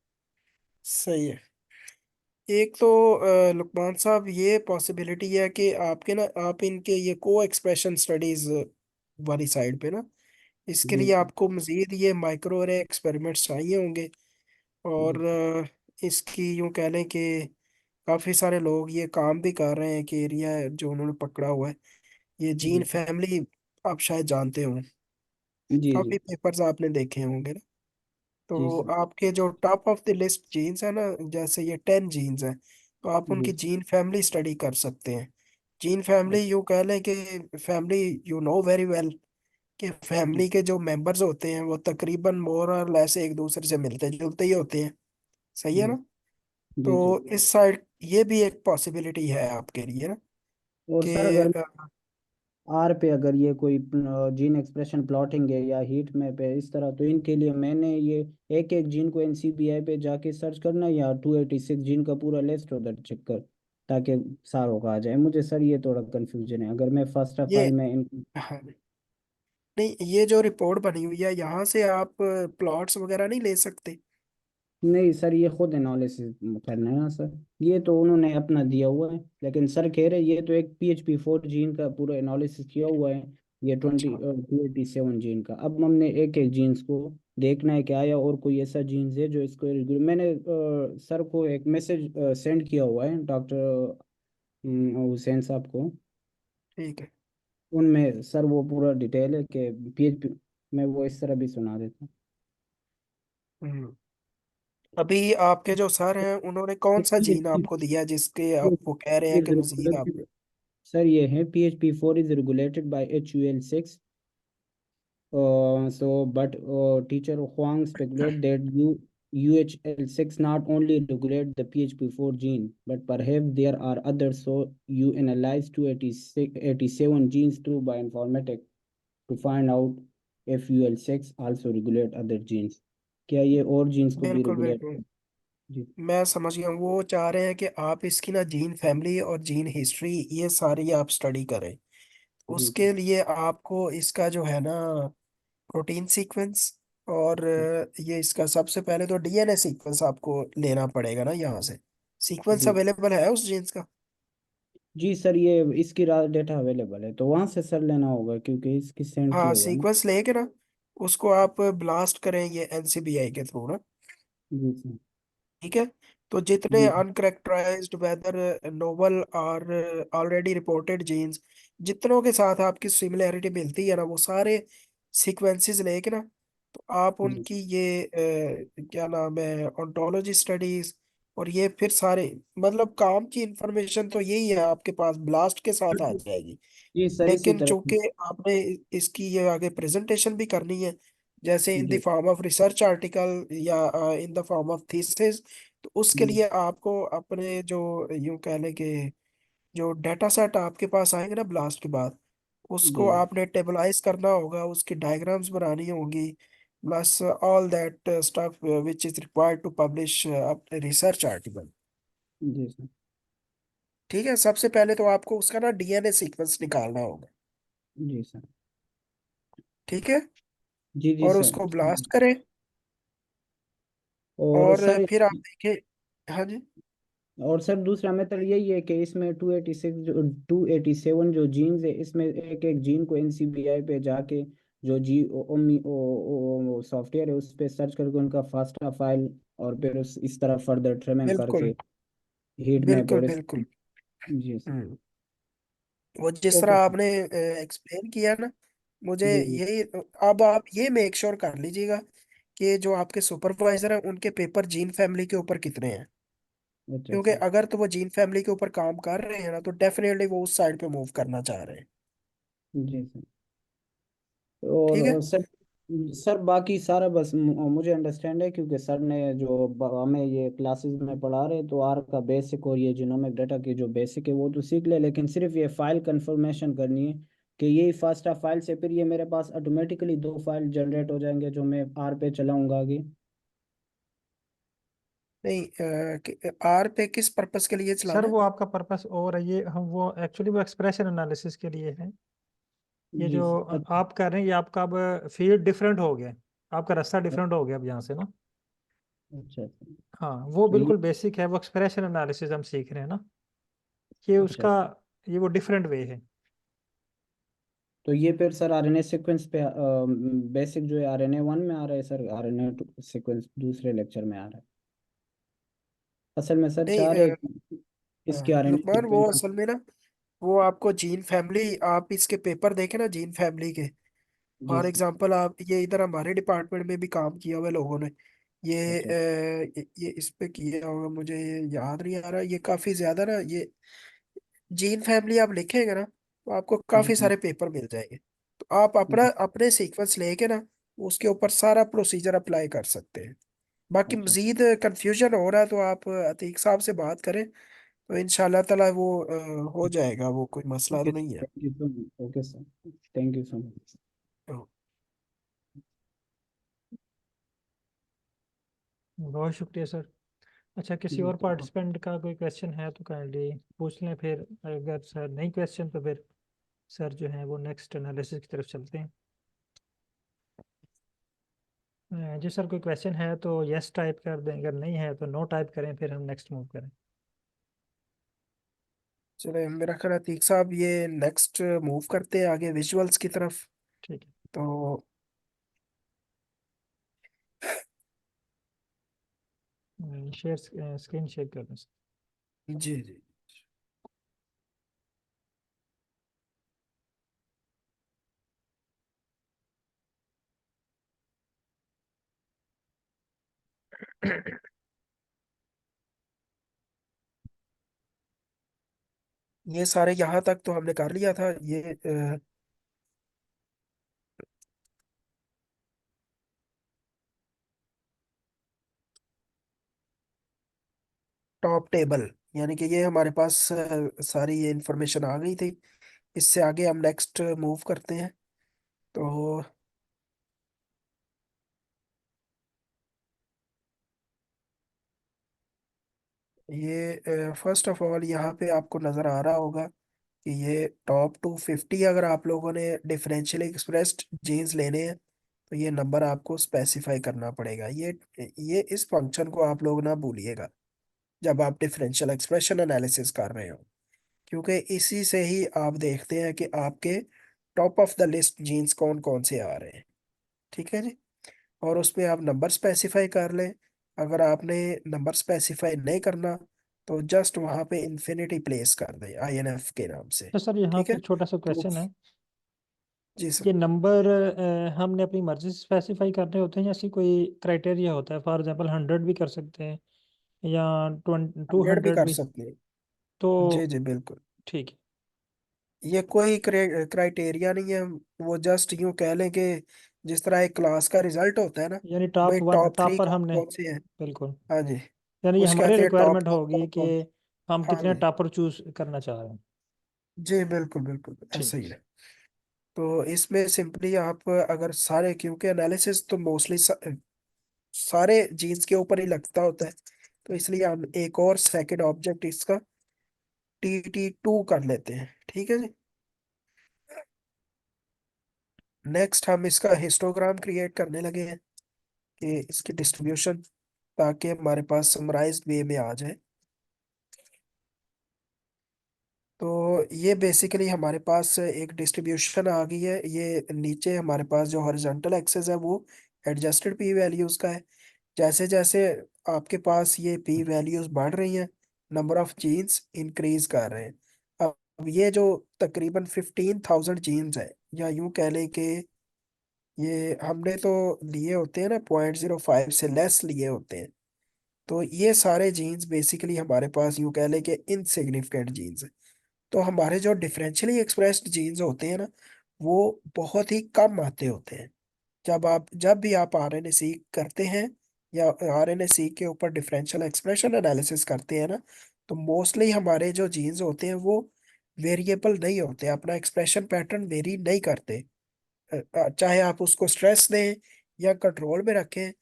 सही है। एक तो लुकमान साहब, ये पॉसिबिलिटी है कि आपके ना आप इनके ये को एक्सप्रेशन स्टडीज वाली साइड पे ना, इसके जी लिए आपको मजीद ये माइक्रो अरे एक्सपेरिमेंट्स चाहिए होंगे। जी और इसकी यूं कह लें कि काफ़ी सारे लोग ये काम भी कर रहे हैं कि एरिया जो उन्होंने पकड़ा हुआ है, ये जीन जी फैमिली, आप शायद जानते हो। जी जी काफ़ी पेपर्स आपने देखे होंगे ना। जी तो सर। आपके जो top of the list genes है ना, जैसे ये 10 जीन्स हैं, तो आप जी उनकी जीन फैमिली स्टडी कर सकते हैं। जीन फैमिली यूं कह लें कि family, you know very well कि जी फैमिली के जो मेंबर्स होते हैं वो तकरीबन मोर और लेस एक दूसरे से मिलते जुलते ही होते हैं। सही है जी ना? जी जी। तो इस साइड ये भी एक पॉसिबिलिटी है आपके लिए ना, और कि सर अगर आर पे अगर ये कोई जीन एक्सप्रेशन प्लॉटिंग है या हीट मैप है इस तरह, तो इनके लिए मैंने ये एक एक जीन को NCBI पे जाके सर्च करना, या 286 जीन का पूरा लिस्ट उधर चेक कर, ताकि सारों का आ जाए मुझे। सर ये थोड़ा कंफ्यूजन है, अगर मैं फर्स्ट ऑफ ये ऑल मैं इन। हाँ, नहीं, ये जो रिपोर्ट बनी हुई है यहाँ से आप प्लॉट्स वगैरह नहीं ले सकते? नहीं सर, ये खुद एनालिसिस करना है ना सर। ये तो उन्होंने अपना दिया हुआ है, लेकिन सर कह रहे ये तो एक PHP4 जीन का पूरा एनालिसिस किया हुआ है। ये अच्छा 287 जीन का, अब हमने एक एक जीन्स को देखना है कि आया और कोई ऐसा जीन्स है जो इसको मैंने सर को एक मैसेज सेंड किया हुआ है, डॉक्टर हुसैन साहब को। ठीक है। उनमें सर वो पूरा डिटेल है कि PHP, मैं वो इस तरह भी सुना देता हूँ। हम्म अभी आपके जो सर हैं उन्होंने कौन सा जीन आपको दिया जिसके आप वो कह रहे हैं कि मजीद आप? सर ये है PHP4 is regulated by HUL6. So but teacher Huang speculate that UHL6 not only regulate the PHP4 gene, but perhaps there are others. So you analyze 287 genes through bioinformatics to find out if UL6 also regulate other genes. क्या ये और genes को भी बिल्कुल regulate? बिल्कुल, जी मैं समझ गया हूँ। वो चाह रहे हैं कि आप इसकी ना जीन फैमिली और जीन हिस्ट्री ये सारी आप स्टडी करें। जी उसके लिए आपको इसका जो है ना प्रोटीन सीक्वेंस और ये इसका सबसे पहले तो डीएनए सीक्वेंस आपको लेना पड़ेगा ना यहाँ से। सीक्वेंस जी अवेलेबल है उस जीन्स का? जी सर, ये इसकी डेटा अवेलेबल है तो वहाँ से सर लेना होगा क्योंकि इसकी सेंड हाँ, किया हुआ है ना। सीक्वेंस लेके ना उसको आप ब्लास्ट करें ये एनसीबीआई के थ्रू ना। जी सर। ठीक है। तो जितने जी अनकरेक्टराइज्ड वेदर नोवल और ऑलरेडी रिपोर्टेड जीन्स जितनों के साथ आपकी सिमिलैरिटी मिलती है ना, वो सारे सीक्वेंसेस लेके ना तो आप जी उनकी ये क्या नाम है ऑन्टोलॉजी स्टडीज और ये फिर सारे मतलब काम की इंफॉर्मेशन तो यही है आपके पास ब्लास्ट के साथ आ जाएगी। जी सर, इसी लेकिन तरह। चूंकि आपने इसकी ये आगे प्रेजेंटेशन भी करनी है, जैसे इन द जी फॉर्म ऑफ रिसर्च आर्टिकल या in the form of thesis, तो उसके जी लिए आपको अपने जो यूं कह लें कि जो डेटा सेट आपके पास आएंगे ना ब्लास्ट के बाद, उसको जी आपने टेबलाइज करना होगा, उसकी डायग्राम्स बनानी होंगी, plus all that stuff which is required to publish अपने रिसर्च आर्टिकल। जी सर। ठीक है, सबसे पहले तो आपको उसका ना डीएनए सीक्वेंस निकालना होगा। जी सर। ठीक है। जी जी और सर। उसको ब्लास्ट करें और और सर फिर आप देखें। हाँ जी। और सर दूसरा मेथड यही है कि इसमें 286 जो 287 जो जीन्स है, इसमें एक एक जीन को एनसीबीआई पे जाके जो जी ओमी ओ सॉफ्टवेयर है उस पे सर्च करके उनका फास्टा फाइल और फिर इस तरह फर्दर ट्रिमिंग बिल्कुल करके हीट मैप बिल्कुल और इस। बिल्कुल। जी सर। हम्म। वो जिस तरह ओके सर। आपने एक्सप्लेन किया ना मुझे, जी जी। यही अब आप ये मेक श्योर कर लीजिएगा कि जो आपके सुपरवाइजर हैं उनके पेपर जीन फैमिली के ऊपर कितने हैं। अच्छा क्योंकि सर। अगर तो वो जीन फैमिली के ऊपर काम कर रहे हैं ना तो डेफिनेटली वो उस साइड पे मूव करना चाह रहे हैं। जी सर। ठीक है। और सर सर बाकी सारा बस मुझे अंडरस्टैंड है क्योंकि सर ने जो हमें ये क्लासेस में पढ़ा रहे तो आर का बेसिक और ये जीनोमिक डाटा की जो बेसिक है वो तो सीख ले, लेकिन सिर्फ ये फाइल कंफर्मेशन करनी है कि यही फास्टा फाइल से फिर ये मेरे पास ऑटोमेटिकली दो फाइल जनरेट हो जाएंगे जो मैं आर पे चलाऊंगा आगे। नहीं, आर पे किस पर्पस के लिए सर चलाना है? वो आपका पर्पस और है, ये हम वो एक्चुअली वो एक्सप्रेशन एनालिसिस के लिए है। ये जी जो सर। आप कर रहे हैं ये आपका अब फील्ड डिफरेंट हो गया, आपका रास्ता डिफरेंट हो गया अब यहाँ से ना। अच्छा अच्छा। हाँ वो तो ये बिल्कुल बेसिक है, वो एक्सप्रेशन एनालिसिस हम सीख रहे हैं ना, ये अच्छा, उसका ये वो डिफरेंट वे है। तो ये फिर सर आरएनए सीक्वेंस पे बेसिक जो है आरएनए 1 में आ रहा है सर, आरएनए सीक्वेंस दूसरे लेक्चर में आ रहा है। असल में सर नहीं चाह रहे कि इसके आरएनए लुकमान, वो सीक्वेंस। असल में ना वो आपको जीन फैमिली, आप इसके पेपर देखे ना जीन फैमिली के, जी फॉर सर। एग्जांपल आप ये इधर हमारे डिपार्टमेंट में भी काम किया हुआ लोगों ने ये अच्छा ये इस पे किया होगा, मुझे ये याद नहीं आ रहा, ये काफी ज्यादा ना ये जीन फैमिली आप लिखेंगे ना तो आपको जी काफी जी सारे पेपर मिल जाएंगे। तो आप अपना जी। अपने सीक्वेंस लेके ना उसके ऊपर सारा प्रोसीजर अप्लाई कर सकते हैं। बाकी अच्छा मजीद कंफ्यूजन हो रहा है तो आप अतीक साहब से बात करें, तो इंशाल्लाह ताला वो हो जाएगा, वो कोई मसला ओके तो नहीं है। Thank you so much. Okay sir, thank you so much. तो बहुत शुक्रिया सर। अच्छा किसी जी और पार्टिसिपेंट का कोई क्वेश्चन है तो काइंडली पूछ लें, फिर अगर सर नहीं क्वेश्चन तो फिर सर जो है वो नेक्स्ट एनालिसिस की तरफ चलते हैं। जी सर कोई क्वेश्चन है तो यस टाइप कर दें, अगर नहीं है तो नो टाइप करें, फिर हम नेक्स्ट मूव करें। चले, मेरा ख्याल है अतीक साहब ये नेक्स्ट मूव करते हैं आगे विजुअल्स की तरफ। ठीक है। तो शेयर स्क्रीन शेयर कर दें। जी जी। ये सारे यहाँ तक तो हमने कर लिया था ये टॉप टेबल, यानी कि ये हमारे पास सारी ये इंफॉर्मेशन आ गई थी। इससे आगे हम नेक्स्ट मूव करते हैं। तो ये फर्स्ट ऑफ ऑल यहाँ पे आपको नज़र आ रहा होगा कि ये टॉप 250 अगर आप लोगों ने डिफरेंशियली एक्सप्रेस्ड जीन्स लेने हैं तो ये नंबर आपको स्पेसिफाई करना पड़ेगा। ये इस फंक्शन को आप लोग ना भूलिएगा जब आप डिफरेंशियल एक्सप्रेशन एनालिसिस कर रहे हो, क्योंकि इसी से ही आप देखते हैं कि आपके top of the list genes कौन कौन से आ रहे हैं। ठीक है जी। और उसमें आप नंबर स्पेसिफाई कर लें। अगर आपने नंबर स्पेसिफाई नहीं करना तो जस्ट वहाँ पे इंफिनिटी प्लेस कर दें INF के नाम से। तो सर यहाँ ठीक पे है। एक छोटा सा तो क्वेश्चन है। जी सर। ये नंबर हमने अपनी मर्जी से स्पेसिफाई करने होते हैं या ऐसी कोई क्राइटेरिया होता है? फॉर एग्जांपल 100 भी कर सकते हैं या 100 भी 200 कर भी? सकते हैं। जी तो जी बिल्कुल। ठीक है। ये कोई क्राइटेरिया नहीं है। वो जस्ट यूं कह लें कि जिस तरह एक क्लास का रिजल्ट होता है ना, यानी भाई टॉप वन टॉप टॉप 3 पर कौन हमने, कौन से हैं। बिल्कुल। हाँ जी। यानी ये कुछ हमारे कहते हैं टॉप रिक्वायरमेंट वन होगी कौन कि कौन। हम हाँ कितने जी। टॉपर चूज करना चाह रहे हैं। जी बिल्कुल बिल्कुल ऐसा ठीक ही है। है। तो इसमें सिंपली आप अगर सारे, क्योंकि एनालिसिस तो मोस्टली सारे जीन्स के ऊपर ही लगता होता है, तो इसलिए हम एक और सेकंड ऑब्जेक्ट इसका TT2 कर लेते हैं। ठीक है जी। नेक्स्ट हम इसका हिस्टोग्राम क्रिएट करने लगे हैं कि इसकी डिस्ट्रीब्यूशन, ताकि हमारे पास समराइज्ड वे में आ जाए। तो ये बेसिकली हमारे पास एक डिस्ट्रीब्यूशन आ गई है। ये नीचे हमारे पास जो हॉरिजॉन्टल एक्सेस है वो एडजस्टेड पी वैल्यूज का है। जैसे जैसे आपके पास ये पी वैल्यूज बढ़ रही हैं, नंबर ऑफ जीन्स इंक्रीज कर रहे हैं। अब ये जो तकरीबन 15,000 जीन्स है, या यूं कह लें कि ये हमने तो लिए होते हैं ना 0.05 से लेस लिए होते हैं। तो ये सारे जीन्स बेसिकली हमारे पास यूं कह लें कि इनसिग्निफिकेंट जीन्स है। तो हमारे जो डिफरेंशियली एक्सप्रेस्ड जीन्स होते हैं ना, वो बहुत ही कम आते होते हैं। जब भी आप RNA-seq करते हैं या RNA-seq के ऊपर डिफरेंशियल एक्सप्रेशन एनालिसिस करते हैं ना, तो मोस्टली हमारे जो जीन्स होते हैं वो वेरिएबल नहीं होते, अपना एक्सप्रेशन पैटर्न वेरी नहीं करते। चाहे आप उसको स्ट्रेस दें या कंट्रोल में रखें,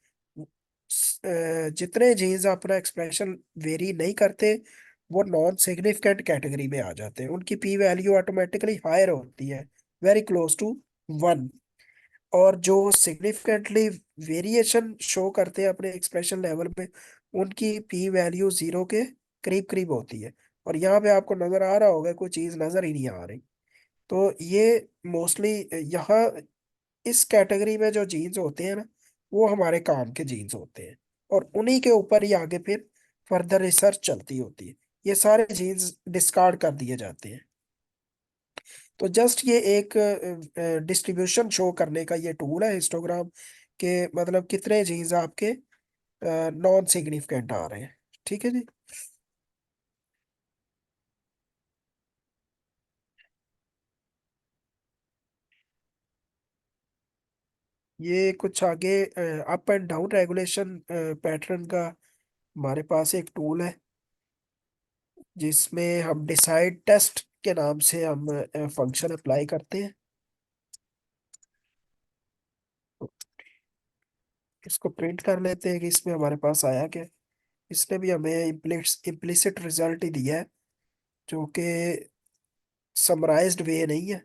जितने जीन्स अपना एक्सप्रेशन वेरी नहीं करते वो नॉन सिग्निफिकेंट कैटेगरी में आ जाते हैं। उनकी पी वैल्यू ऑटोमेटिकली हायर होती है, वेरी क्लोज टू 1। और जो सिग्निफिकेंटली वेरिएशन शो करते हैं अपने एक्सप्रेशन लेवल में, उनकी पी वैल्यू 0 के करीब करीब होती है। और यहाँ पे आपको नजर आ रहा होगा कोई चीज नजर ही नहीं आ रही। तो ये मोस्टली यहाँ इस कैटेगरी में जो जीन्स होते हैं ना, वो हमारे काम के जीन्स होते हैं। और उन्हीं के ऊपर ही आगे फिर फर्दर रिसर्च चलती होती है। ये सारे जीन्स डिस्कार्ड कर दिए जाते हैं। तो जस्ट ये एक डिस्ट्रीब्यूशन शो करने का ये टूल है हिस्टोग्राम, के मतलब कितने जीन्स आपके नॉन सिग्निफिकेंट आ रहे हैं। ठीक है जी। ये कुछ आगे up and down regulation pattern का हमारे पास एक टूल है, जिसमें हम डिसाइड टेस्ट के नाम से हम फंक्शन अप्लाई करते हैं। तो इसको प्रिंट कर लेते हैं कि इसमें हमारे पास आया क्या। इसने भी हमें इम्प्लिसिट रिजल्ट ही दिया है, जो कि समराइज्ड वे नहीं है।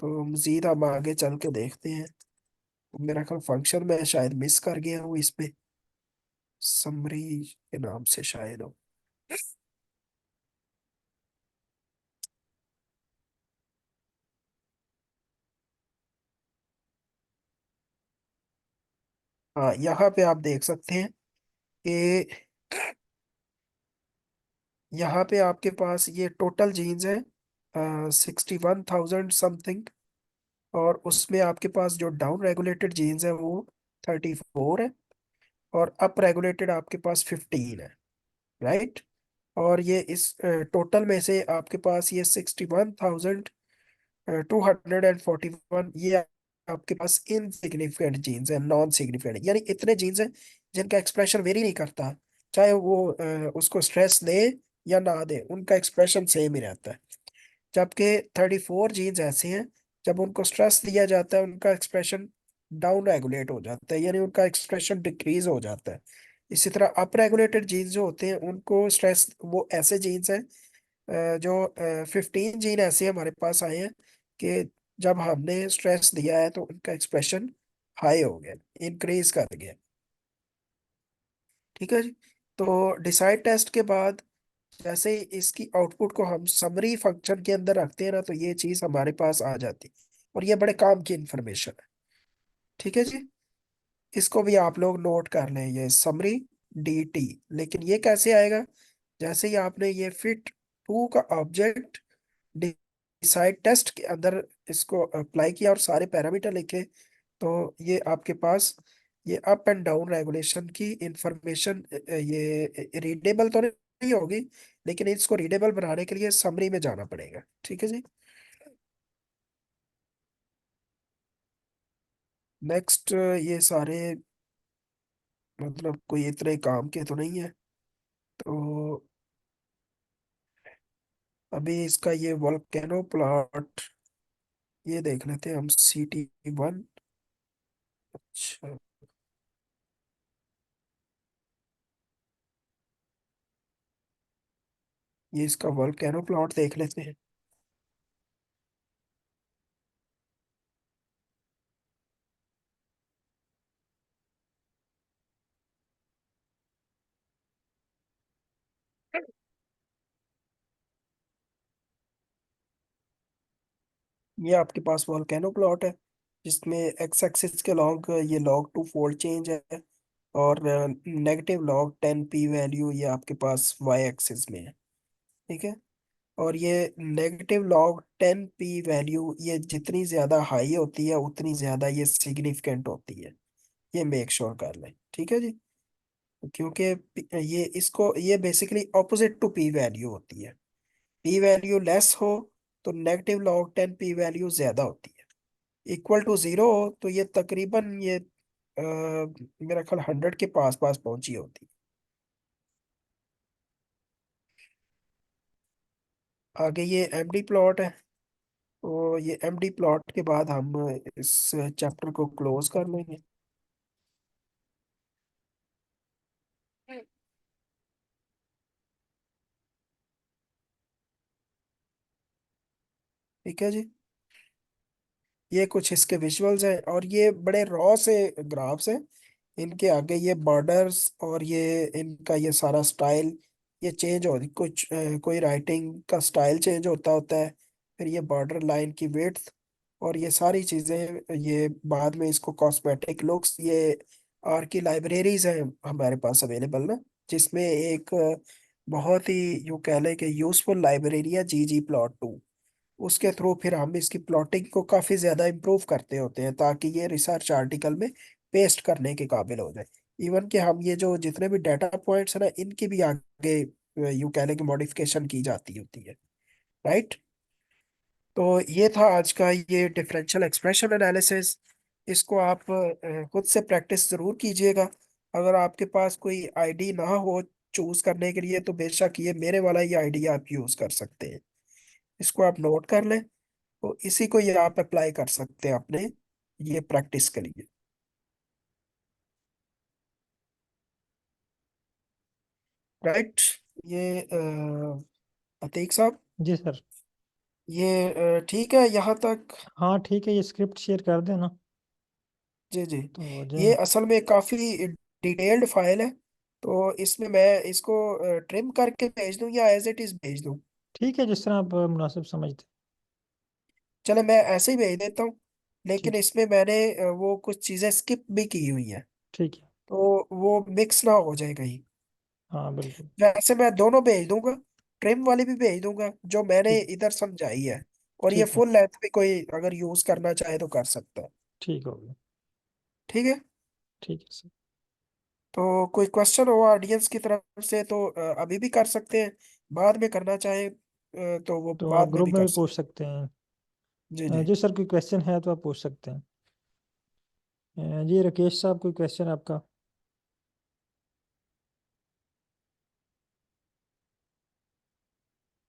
तो मजीद हम आगे चल के देखते हैं। मेरा ख्याल फंक्शन में शायद मिस कर गया हूँ इसमें, समरी के नाम से शायद हो। हाँ, यहाँ पे आप देख सकते हैं कि यहाँ पे आपके पास ये टोटल जीन्स है 61,000 समथिंग। और उसमें आपके पास जो डाउन रेगुलेटेड जीन्स है वो 34 है, और अप रेगुलेटेड आपके पास 15 है। राइट। और ये इस टोटल में से आपके पास ये 61,241 ये आपके पास इनसिग्निफिकेंट जीन्स है, नॉन सिग्निफिकेंट, यानी इतने जीन्स हैं जिनका एक्सप्रेशन वेरी नहीं करता। चाहे वो उसको स्ट्रेस दे या ना दे, उनका एक्सप्रेशन सेम ही रहता है। जबकि 34 जीन्स ऐसे हैं, जब उनको स्ट्रेस दिया जाता है उनका एक्सप्रेशन डाउन रेगुलेट हो जाता है, यानी उनका एक्सप्रेशन डिक्रीज हो जाता है। इसी तरह अप रेगुलेटेड जीन्स जो होते हैं उनको स्ट्रेस, वो ऐसे जीन्स हैं जो 15 जीन ऐसे हमारे पास आए हैं कि जब हमने स्ट्रेस दिया है तो उनका एक्सप्रेशन हाई हो गया, इंक्रीज कर गया। ठीक है जी। तो डिसाइड टेस्ट के बाद जैसे ही इसकी आउटपुट को हम समरी फंक्शन के अंदर रखते हैं ना, तो ये चीज हमारे पास आ जाती है, और ये बड़े काम की इंफॉर्मेशन है। ठीक है जी। इसको भी आप लोग नोट कर लें, ये समरी dt। लेकिन ये कैसे आएगा? जैसे ही आपने ये फिट टू का ऑब्जेक्ट डिसाइड टेस्ट के अंदर इसको अप्लाई किया और सारे पैरामीटर लिखे, तो ये आपके पास ये अप एंड डाउन रेगुलेशन की इंफॉर्मेशन ये रीडेबल तो नहीं होगी, लेकिन इसको रीडेबल बनाने के लिए समरी में जाना पड़ेगा। ठीक है जी। नेक्स्ट, ये सारे मतलब कोई इतने काम के तो नहीं है, तो अभी इसका ये वोल्केनो प्लॉट ये देख लेते हैं हम, CT1। अच्छा, ये इसका वोल्केनो प्लॉट देख लेते हैं। ये आपके पास वोल्केनो प्लॉट है, जिसमें एक्स एक्सिस के लॉग ये log 2 फोल्ड चेंज है, और नेगेटिव log 10 p वैल्यू ये आपके पास वाई एक्सिस में है। ठीक है। और ये -log 10 p वैल्यू ये जितनी ज्यादा हाई होती है उतनी ज्यादा ये सिग्निफिकेंट होती है, ये मेक श्योर कर लें। ठीक है जी। क्योंकि ये इसको ये basically opposite to p value होती है। पी वैल्यू लेस हो तो -log 10 p वैल्यू ज्यादा होती है। इक्वल टू 0 हो तो ये तकरीबन ये मेरा ख्याल 100 के पास पास पहुंची होती है। आगे ये एमडी प्लॉट है, तो ये एमडी प्लॉट के बाद हम इस चैप्टर को क्लोज कर लेंगे। ठीक है जी। ये कुछ इसके विजुअल्स हैं, और ये बड़े रॉ से ग्राफ्स हैं। इनके आगे ये बॉर्डर्स और ये इनका ये सारा स्टाइल ये चेंज हो कुछ कोई राइटिंग का स्टाइल चेंज होता होता है। फिर ये बॉर्डर लाइन की विड्थ और ये सारी चीज़ें, ये बाद में इसको कॉस्मेटिक लुक्स, ये आर की लाइब्रेरीज हैं हमारे पास अवेलेबल ना, जिसमें एक बहुत ही यूँ कह लें कि यूजफुल लाइब्रेरी है ggplot2। उसके थ्रू फिर हम इसकी प्लॉटिंग को काफी ज्यादा इम्प्रूव करते होते हैं, ताकि ये रिसर्च आर्टिकल में पेस्ट करने के काबिल हो जाए। इवन कि हम ये जो जितने भी डाटा पॉइंट्स है ना, इनकी भी आगे यूं कहने की मॉडिफिकेशन की जाती होती है। राइट। तो ये था आज का ये डिफरेंशियल एक्सप्रेशन एनालिसिस। इसको आप खुद से प्रैक्टिस जरूर कीजिएगा। अगर आपके पास कोई आईडी ना हो चूज करने के लिए, तो बेशक ये मेरे वाला ही आईडी आप यूज कर सकते हैं। इसको आप नोट कर लें, तो इसी को ये आप अप्लाई कर सकते हैं अपने ये प्रैक्टिस के लिए। राइट। ये अतीक साहब, जी सर। ये ठीक है यहाँ तक? हाँ ठीक है, ये स्क्रिप्ट शेयर कर देना जी जी। तो हो ये जाए। असल में काफ़ी डिटेल्ड फाइल है, तो इसमें मैं इसको ट्रिम करके भेज दूँ या एज इट इज़ भेज दूँ? ठीक है, जिस तरह आप मुनासिब समझते। चले, मैं ऐसे ही भेज देता हूँ। लेकिन ठीक है। इसमें मैंने वो कुछ चीज़ें स्किप भी की हुई हैं, ठीक है। तो वो मिक्स ना हो जाए कहीं। हाँ बिल्कुल। वैसे मैं दोनों भेज दूंगा, ट्रिम वाली भी भेज दूंगा जो मैंने ठीक। इधर समझाई है, और ये ठीक है। फुल लेंथ भी कोई अगर यूज करना चाहे तो कर सकता है। ठीक हो गया। ठीक है। ठीक है सर। तो कोई क्वेश्चन हो ऑडियंस की तरफ से तो अभी भी कर सकते हैं, बाद में करना चाहे तो वो तो आप बाद में ग्रुप भी में कर भी पूछ सकते सकते हैं। हैं। जी जी। जी सर, कोई क्वेश्चन है तो आप पूछ सकते हैं। जी राकेश साहब, कोई क्वेश्चन आपका?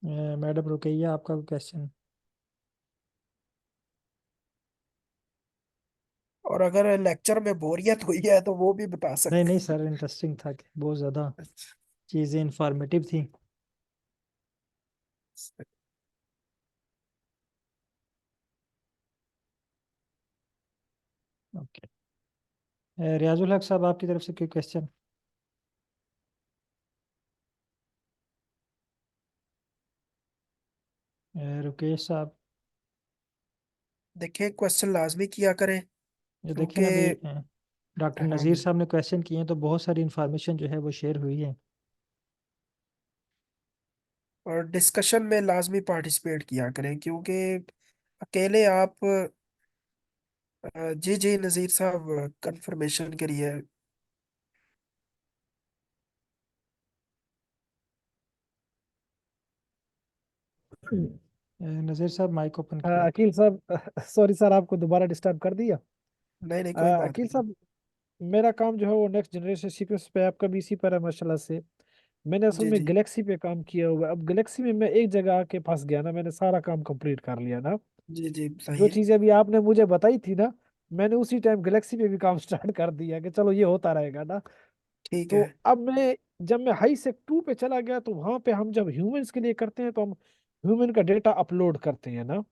मैडम रुकैया, आपका क्वेश्चन? और अगर लेक्चर में बोरियत हुई है तो वो भी बता नहीं सकते नहीं हैं। सर, इंटरेस्टिंग था कि बहुत ज़्यादा अच्छा। चीज़ें इंफॉर्मेटिव थी। ओके, रियाजुल हक साहब, आपकी तरफ से कोई क्वेश्चन? रुकेश साहब? देखिए क्वेश्चन लाजमी किया करें ये देखिए क्योंकि ना अभी डॉक्टर हाँ नज़ीर जी, साहब ने क्वेश्चन किए हैं, तो बहुत सारी इंफॉर्मेशन जो है वो शेयर हुई है। और डिस्कशन में लाजमी पार्टिसिपेट किया करें क्योंकि अकेले आप जी जी नज़ीर साहब कंफर्मेशन के लिए। नज़ीर साहब माइक ओपन किए। अकील साहब, सॉरी सर, आपको दोबारा डिस्टर्ब कर दिया। नहीं नहीं कोई बात अकील नहीं। साहब, मेरा काम जो है वो नेक्स्ट जनरेशन सीक्वेंस पे, आपका भी इसी पर है माशाल्लाह से। मैंने असल जी में जी गैलेक्सी पे काम किया हुआ है। अब गैलेक्सी में मैं एक जगह आके फंस गया ना, मैंने सारा काम कंप्लीट कर लिया ना। जी जी जो बताइए। चीजें अभी आपने मुझे बताई थी ना, मैंने उसी टाइम गैलेक्सी पे भी काम स्टार्ट कर दिया कि चलो ये होता रहेगा ना। ठीक तो है। अब मैं, जब मैं हाई सेक 2 पे चला गया, तो वहां पे हम जब ह्यूमंस के लिए करते हैं तो हम ह्यूमन का डेटा अपलोड करते हैं ना।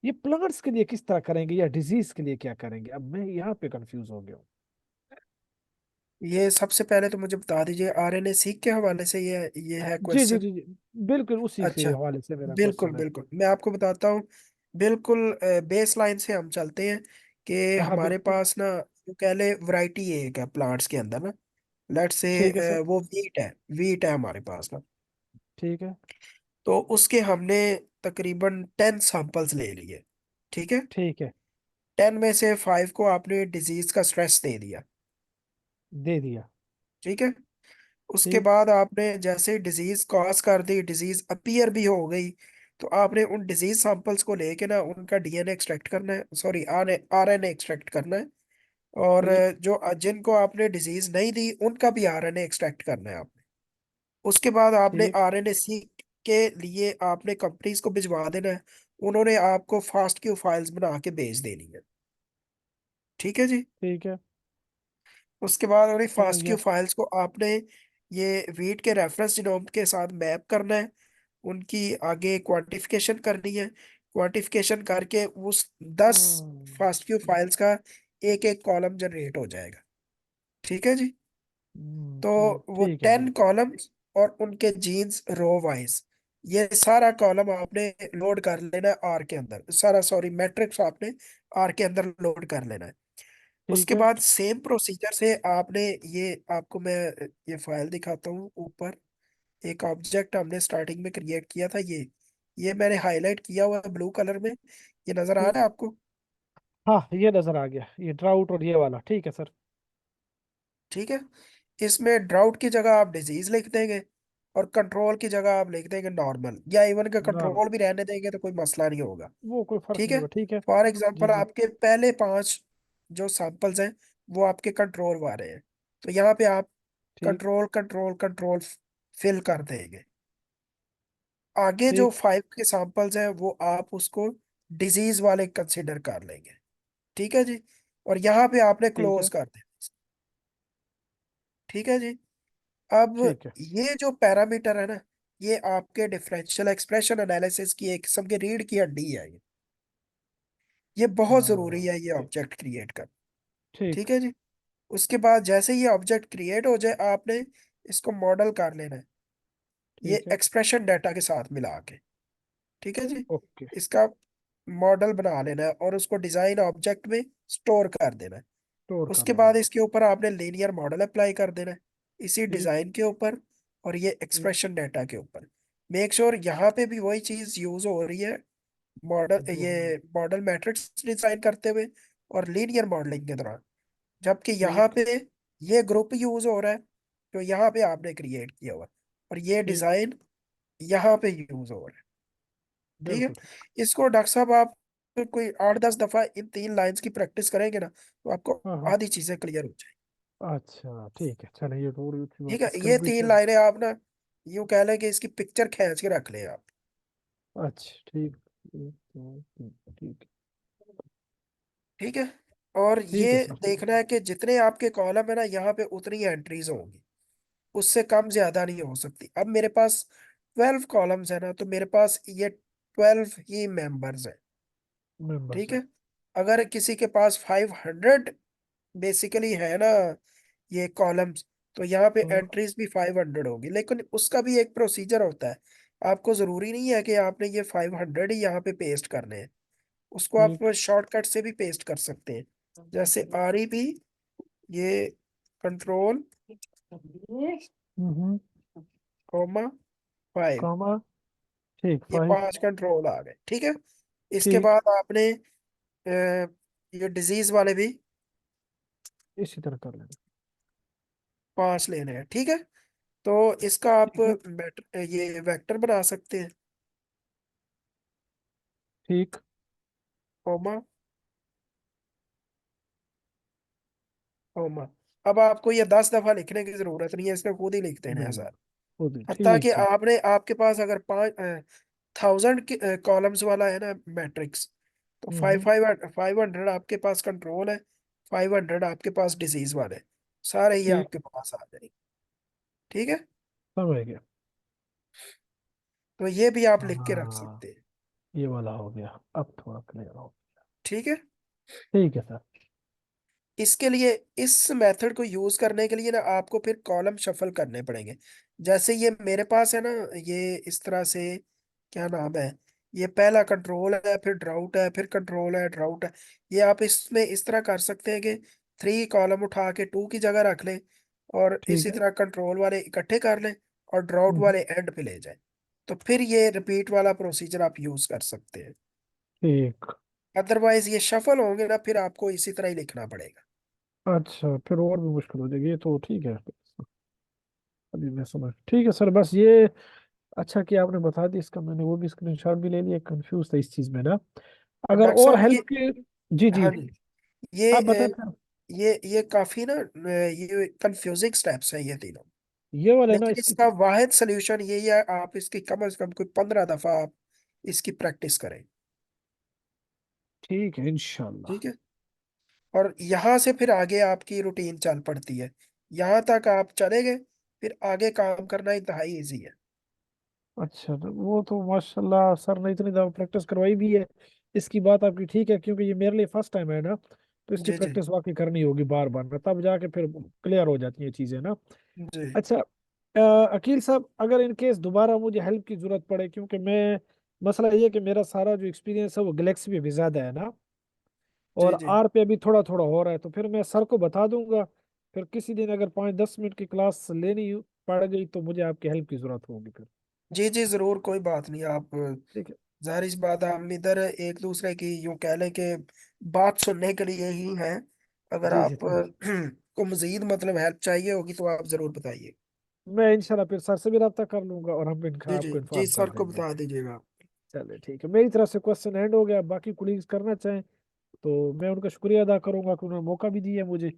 ये प्लांट्स के लिए किस तरह करेंगे या डिजीज के लिए क्या करेंगे? अब मैं यहाँ पे कंफ्यूज हो गया हूँ। ये सबसे पहले तो मुझे बता दीजिए आरएनए सीक के हवाले से ये है जी जी क्वेश्चन। जी जी, बिल्कुल उसी के अच्छा। हवाले से मेरा बिल्कुल क्वेश्चन है। बिल्कुल मैं आपको बताता हूँ। बिल्कुल बेस लाइन से हम चलते हैं कि हाँ हमारे बिल्कुल। पास ना वो कह ले वैरायटी एक है प्लांट्स के अंदर ना। लेट्स ठीक है सर। से वो वीट है हमारे पास ना। ठीक है। तो उसके हमने तकरीबन 10 सैंपल्स ले लिए। ठीक है। ठीक है। 10 में से 5 को आपने डिजीज का स्ट्रेस दे दिया। दे दिया। ठीक है। उसके ठीक। बाद आपने जैसे डिजीज कॉज कर दी, डिजीज अपीयर भी हो गई, तो आपने उन डिजीज सैंपल्स को लेके ना उनका डीएनए एक्सट्रैक्ट करना है, सॉरी आरएनए एक्सट्रैक्ट करना है। और ठीक। जिनको आपने डिजीज नहीं दी उनका भी आरएनए एक्सट्रैक्ट करना है आपने। उसके बाद आपने ठीक। आरएनए सीक के लिए आपने कंपनीज को भिजवा देना है। उन्होंने आपको फास्ट क्यू फाइल्स बना के भेज देनी है। ठीक है जी। ठीक है। उसके बाद उन्हें समझ फास्ट क्यू गया। फाइल्स को आपने ये वीट के रेफरेंस जीनोम के साथ मैप करना है। उनकी आगे क्वांटिफिकेशन करनी है। क्वांटिफिकेशन करके उस 10 फास्ट क्यू फाइल्स का एक एक कॉलम जनरेट हो जाएगा। ठीक है जी। तो वो ठीक है 10 बिल्कुल। कॉलम्स और उनके जीन्स रो वाइज ये सारा कॉलम आपने लोड कर लेना है आर के अंदर, सारा सॉरी मैट्रिक्स आपने आर के अंदर लोड कर लेना है। ठीक उसके है। बाद सेम प्रोसीजर से आपने ये आपको मैं ये फाइल दिखाता हूँ ऊपर। एक ऑब्जेक्ट हमने स्टार्टिंग में क्रिएट किया था ये मैंने हाईलाइट किया हुआ है ब्लू कलर में। ये नजर आ ठीक। रहा है आपको? हाँ ये नजर आ गया, ये ड्राउट और ये वाला, ठीक है सर। ठीक है। इसमें ड्राउट की जगह आप डिजीज लिख देंगे और कंट्रोल की जगह आप लिख देंगे नॉर्मल, या इवन का नॉर्मल। कंट्रोल भी रहने देंगे तो कोई मसला नहीं होगा। वो कोई फर्क ठीक नहीं है। हुआ, ठीक है। फॉर जी एग्जांपल जी। आपके पहले 5 जो सैंपल्स हैं वो आपके कंट्रोल वाले हैं, तो यहाँ पे आप ठीक। कंट्रोल कंट्रोल कंट्रोल फिल कर देंगे। आगे जो ठीक। 5 के सैंपल्स हैं वो आप उसको डिजीज वाले कंसिडर कर लेंगे। ठीक है जी। और यहाँ पे आपने ठीक क्लोज है। कर देना। ठीक है जी। अब ठीक है। ये जो पैरामीटर है ना, ये आपके डिफरेंशियल एक्सप्रेशन एनालिसिस की एक किस्म की रीढ़ की हड्डी है ये बहुत जरूरी हाँ है ये ठीक। ऑब्जेक्ट क्रिएट कर। ठीक। ठीक है जी। उसके बाद जैसे ये ऑब्जेक्ट क्रिएट हो जाए आपने इसको मॉडल कर लेना है ये ठीक है। एक्सप्रेशन डाटा के साथ मिला के। ठीक है जी। ओके। इसका मॉडल बना लेना है और उसको डिजाइन ऑब्जेक्ट में स्टोर कर देना है। स्टोर कर उसके लेना बाद है। इसके ऊपर आपने लीनियर मॉडल अप्लाई कर देना है इसी ठीक। डिजाइन के ऊपर और ये ठीक। एक्सप्रेशन डाटा के ऊपर। मेक श्योर यहाँ पे भी वही चीज यूज हो रही है, मॉडल जो ये हम। मॉडल मैट्रिक्स डिजाइन करते हुए और लीनियर मॉडलिंग के दौरान। जबकि यहाँ ठीक। पे ये ग्रुप यूज हो रहा है जो यहाँ पे आपने क्रिएट किया हुआ है, और ये ठीक। डिजाइन यहाँ पे यूज हो रहा है। ठीक है। बिल्कुल ठीक। इसको डॉक्टर साहब आप कोई 8-10 दफा इन 3 लाइंस की प्रैक्टिस करेंगे ना तो आपको हाँ हाँ। आधी चीजें क्लियर हो जाएगी। अच्छा ठीक है, चलिए थोड़ी सी ठीक है। वापस ये कंप्लीट तीन कर। लाइनें आप ना यूं कह लें कि इसकी पिक्चर खींच के रख लें आप। अच्छा ठीक। एक, दो, तीन, ठीक। ठीक है। और ठीक ये है सर। देखना है कि जितने आपके कॉलम है ना, यहाँ पे उतनी एंट्रीज होंगी, उससे कम ज्यादा नहीं हो सकती। अब मेरे पास 12 कॉलम्स है ना, तो मेरे पास ये 12 ही मेंबर्स हैं। मेंबर ठीक सर। है। अगर किसी के पास 500 बेसिकली है ना ये कॉलम्स, तो यहाँ पे हाँ एंट्रीज भी 500 होगी, लेकिन उसका भी एक प्रोसीजर होता है। आपको जरूरी नहीं है कि आपने ये 500 ही यहाँ पे पेस्ट करने हैं। उसको आप ठीक। शॉर्टकट से भी पेस्ट कर सकते हैं। जैसे REP, ये कंट्रोल हम्म। Comma 5, comma. ठीक, ये 5। 5 कंट्रोल आ गए। ठीक है। इसके ठीक। बाद आपने ये डिजीज वाले भी इसी तरह कर लेना। 5 लेने हैं। ठीक है। तो इसका आप ठीक है। ये वेक्टर बना सकते हैं, ठीक। Comma comma. अब आपको ये 10 दफा लिखने की जरूरत नहीं है, इसमें खुद ही लिख देना है नहीं, सर। खुद ही हत्ता कि ठीक है। आपने आपके पास अगर 1000 कॉलम्स वाला है ना मैट्रिक्स, तो फाइव हम्म। फाइव 500 आपके पास कंट्रोल है, 500 आपके पास डिजीज वाले, सारे ये ठीक। आपके पास आ जाएंगे। ठीक है। समझ गया। तो ये भी आप लिख के रख हाँ, सकते हैं। ये वाला हो गया, अब थोड़ा क्लियर हो। ठीक है। ठीक है सर। इसके लिए, इस मेथड को यूज करने के लिए ना, आपको फिर कॉलम शफल करने पड़ेंगे। जैसे ये मेरे पास है ना, ये इस तरह से, क्या नाम है, ये पहला कंट्रोल है, फिर ड्राउट है, फिर कंट्रोल है, ड्राउट है। ये आप इसमें इस तरह कर सकते हैं कि 3 कॉलम उठा के 2 की जगह रख लें, और ठीक इसी है। तरह कंट्रोल वाले इकट्ठे कर लें, और ड्राउट हम्म। वाले एंड पे ले जाएं। तो फिर ये रिपीट वाला प्रोसीजर आप यूज कर सकते हैं। ठीक। अदरवाइज ये शफल होंगे ना, फिर आपको इसी तरह ही लिखना पड़ेगा। अच्छा, फिर और भी मुश्किल हो जाएगी, ये तो ठीक है। अभी मैं समझ, ठीक है सर, बस ये अच्छा कि आपने बता दी, इसका मैंने वो भी स्क्रीनशॉट भी ले लिया, कंफ्यूज था इस चीज में ना। और अगर डॉक्टर और साहब हेल्प ये, की। जी जी। हाँ जी, ये आप बताएं फिर। ये काफी ना ये कंफ्यूजिंग स्टेप्स है ये तीनों। ये वाले ना लेकिन इसकी। इसका वाहिद सोल्यूशन यही है, आप इसकी कम से कम कोई 15 दफा आप इसकी प्रैक्टिस करें। ठीक है इंशाल्लाह। ठीक है। और यहाँ से फिर आगे आपकी रूटीन चल पड़ती है। यहाँ तक आप चले गए, फिर आगे काम करना इंतहाई इजी है। अच्छा, तो वो तो माशाल्लाह सर ने इतनी दफा प्रैक्टिस करवाई भी है। इसकी बात आपकी ठीक है, क्योंकि ये मेरे लिए फर्स्ट टाइम है ना, तो इसकी जी जी प्रैक्टिस वाकई करनी होगी बार बार ना, तब जाके फिर क्लियर हो जाती है चीजें ना। जी अच्छा, अकील साहब, अगर इन केस दोबारा मुझे हेल्प की जरूरत पड़े, क्योंकि मैं, मसला ये है कि मेरा सारा जो एक्सपीरियंस है वो गैलेक्सी पे भी ज्यादा है ना, जी और जी आर पे अभी थोड़ा थोड़ा हो रहा है, तो फिर मैं सर को बता दूंगा। फिर किसी दिन अगर 5-10 मिनट की क्लास लेनी पड़ गई तो मुझे आपकी हेल्प की जरूरत होगी फिर। जी जी, जरूर, कोई बात नहीं। आप ठीक है। जाहिर सी बात है, हम इधर एक दूसरे की यूं कह लें कि बात सुनने के लिए ही हैं। अगर जी जी। आप को मजीद मतलब हेल्प चाहिए होगी तो आप जरूर बताइए। मैं इंशाल्लाह फिर सर से भी रब्ता कर लूंगा, और हम इनका जी जी आपको जी, इन्फॉर्म कर सर को देंगे। बता दीजिएगा। चलिए ठीक है, मेरी तरफ से क्वेश्चन एंड हो गया, बाकी कुलीग्स करना चाहें तो मैं उनका शुक्रिया अदा करूंगा कि उन्होंने मौका भी दिया मुझे,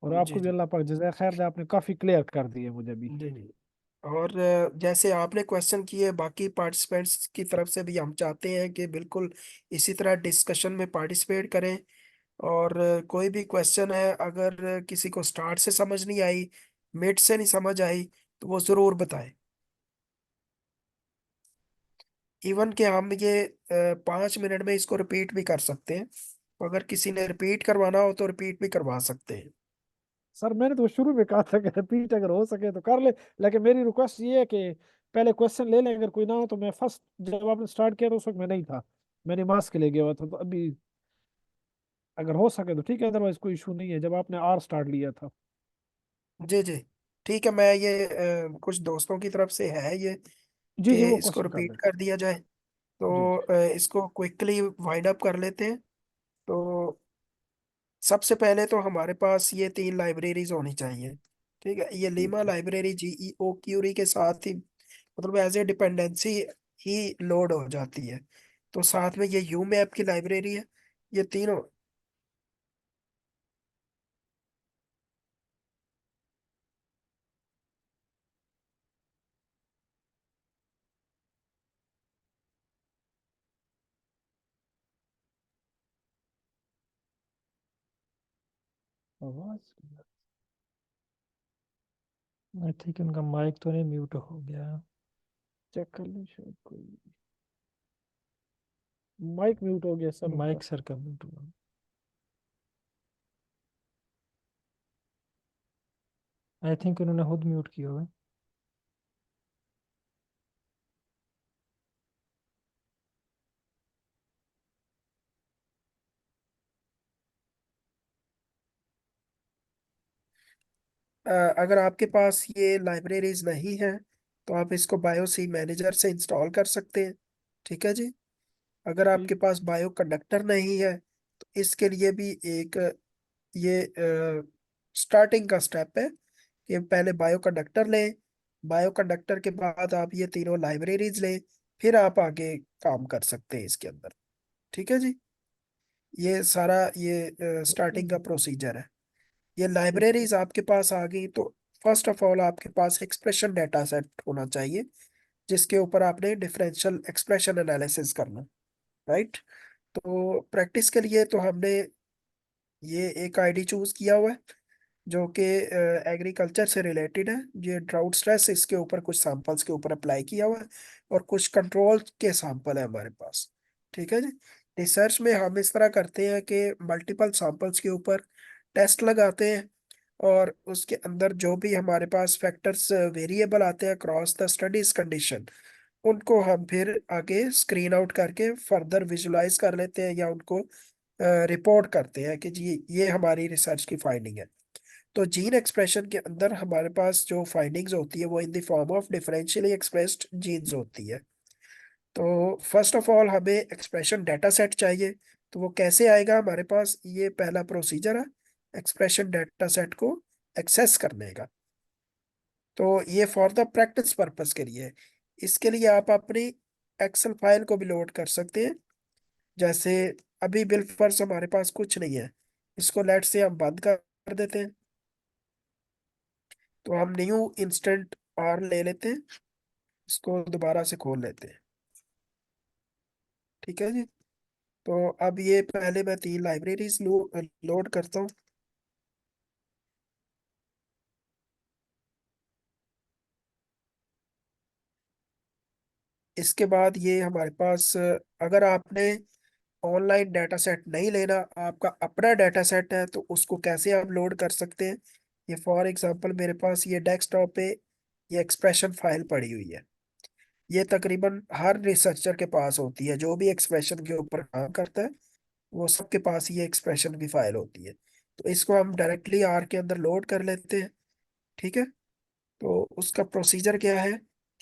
और जी आपको भी जी अल्लाह पाक जज़ाय खैर दे, आपने काफी क्लियर कर दिए मुझे भी। जी जी। और जैसे आपने क्वेश्चन किए, बाकी पार्टिसिपेंट्स की तरफ से भी हम चाहते हैं कि बिल्कुल इसी तरह डिस्कशन में पार्टिसिपेट करें। और कोई भी क्वेश्चन है, अगर किसी को स्टार्ट से समझ नहीं आई, मिड से नहीं समझ आई, तो वो जरूर बताएं। इवन कि हम ये 5 मिनट में इसको रिपीट भी कर सकते हैं। तो अगर किसी ने रिपीट करवाना हो तो रिपीट भी करवा सकते हैं। सर मैंने तो शुरू में कहा था कि रिपीट अगर हो सके तो कर ले, लेकिन मेरी रिक्वेस्ट ये है कि पहले क्वेश्चन ले लें, अगर कोई ना हो तो। मैं फर्स्ट जब आपने स्टार्ट किया तो उस वक्त मैं नहीं था, मैं नमाज के लिए गया हुआ था, तो अभी अगर हो सके तो ठीक है, अदरवाइज कोई इशू नहीं है, जब आपने आर स्टार्ट लिया था। जी जी, ठीक है। मैं ये कुछ दोस्तों की तरफ से है ये जी जी, कि वो इसको क्वेश्चन कर रिपीट लें। कर दिया जाए। जी तो जी। इसको क्विकली वाइंड अप कर लेते हैं। तो सबसे पहले तो हमारे पास ये 3 लाइब्रेरीज होनी चाहिए। ठीक है। ये ठीक लीमा है। लाइब्रेरी GEO क्यूरी के साथ ही, मतलब एज ए डिपेंडेंसी ही लोड हो जाती है। तो साथ में ये यू मैप की लाइब्रेरी है। ये तीनों आवाज आई थिंक उनका माइक तो नहीं म्यूट हो गया। चेक कर लो, शायद कोई माइक म्यूट हो गया सबका। माइक सर का म्यूट हुआ। आई थिंक उन्होंने खुद म्यूट किया हुआ है। अगर आपके पास ये लाइब्रेरीज नहीं है तो आप इसको बायोसी मैनेजर से इंस्टॉल कर सकते हैं। ठीक है जी। अगर ठीक। आपके पास बायो कंडक्टर नहीं है तो इसके लिए भी एक ये स्टार्टिंग का स्टेप है कि पहले बायो कंडक्टर लें। बायो कंडक्टर के बाद आप ये तीनों लाइब्रेरीज लें, फिर आप आगे काम कर सकते हैं इसके अंदर। ठीक है जी। ये सारा ये स्टार्टिंग का प्रोसीजर है। ये ठीक है। लाइब्रेरीज आपके पास आ गई तो फर्स्ट ऑफ ऑल आपके पास एक्सप्रेशन डेटा सेट होना चाहिए जिसके ऊपर आपने डिफरेंशियल एक्सप्रेशन एनालिसिस करना। राइट। तो प्रैक्टिस के लिए तो हमने ये एक आईडी चूज किया हुआ है जो कि एग्रीकल्चर से रिलेटेड है। ये ड्राउट स्ट्रेस इसके ऊपर कुछ सैंपल्स के ऊपर अप्लाई किया हुआ है और कुछ कंट्रोल के सैंपल है हमारे पास। ठीक है जी। रिसर्च में हम इस तरह करते हैं कि मल्टीपल सैंपल्स के ऊपर टेस्ट लगाते हैं और उसके अंदर जो भी हमारे पास फैक्टर्स वेरिएबल आते हैं अक्रॉस द स्टडीज कंडीशन उनको हम फिर आगे स्क्रीन आउट करके फर्दर विजुलाइज कर लेते हैं या उनको रिपोर्ट करते हैं कि जी ये हमारी रिसर्च की फाइंडिंग है। तो जीन एक्सप्रेशन के अंदर हमारे पास जो फाइंडिंग्स होती है वो in the form of differentially expressed genes होती है। तो फर्स्ट ऑफ ऑल हमें एक्सप्रेशन डेटा सेट चाहिए। तो वो कैसे आएगा हमारे पास, ये पहला प्रोसीजर है एक्सप्रेशन डेटा सेट को एक्सेस करने का। तो ये फॉर द प्रैक्टिस पर्पस के लिए है। इसके लिए आप अपनी एक्सेल फाइल को भी लोड कर सकते हैं। जैसे अभी बिलफर्स हमारे पास कुछ नहीं है, इसको लेट से हम बंद कर देते हैं। तो हम न्यू इंस्टेंट आर ले लेते हैं, इसको दोबारा से खोल लेते हैं। ठीक है जी। तो अब ये पहले मैं तीन लाइब्रेरीज लोड करता हूँ। इसके बाद ये हमारे पास अगर आपने ऑनलाइन डाटा सेट नहीं लेना, आपका अपना डाटा सेट है, तो उसको कैसे आप लोड कर सकते हैं। ये फॉर एग्जांपल मेरे पास ये डेस्कटॉप पे ये एक्सप्रेशन फाइल पड़ी हुई है। ये तकरीबन हर रिसर्चर के पास होती है, जो भी एक्सप्रेशन के ऊपर काम करता है वो सबके पास ये एक्सप्रेशन की फाइल होती है। तो इसको हम डायरेक्टली आर के अंदर लोड कर लेते हैं। ठीक है। तो उसका प्रोसीजर क्या है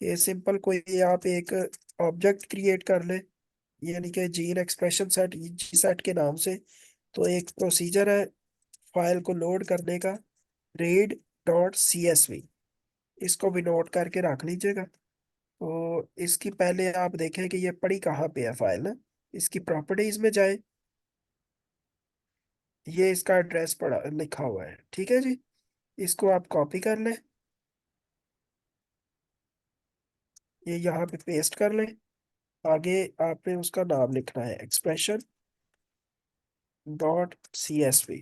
कि सिंपल कोई आप एक ऑब्जेक्ट क्रिएट कर ले, यानी कि जीन एक्सप्रेशन सेट जी सेट के नाम से। तो एक प्रोसीजर है फाइल को लोड करने का, read.csv। इसको भी नोट करके रख लीजिएगा। तो इसकी पहले आप देखें कि ये पड़ी कहाँ पे है फाइल ना। इसकी प्रॉपर्टीज में जाए, ये इसका एड्रेस पड़ा लिखा हुआ है। ठीक है जी। इसको आप कॉपी कर लें, ये यहाँ पे पेस्ट कर लें। आगे आपने उसका नाम लिखना है expression.csv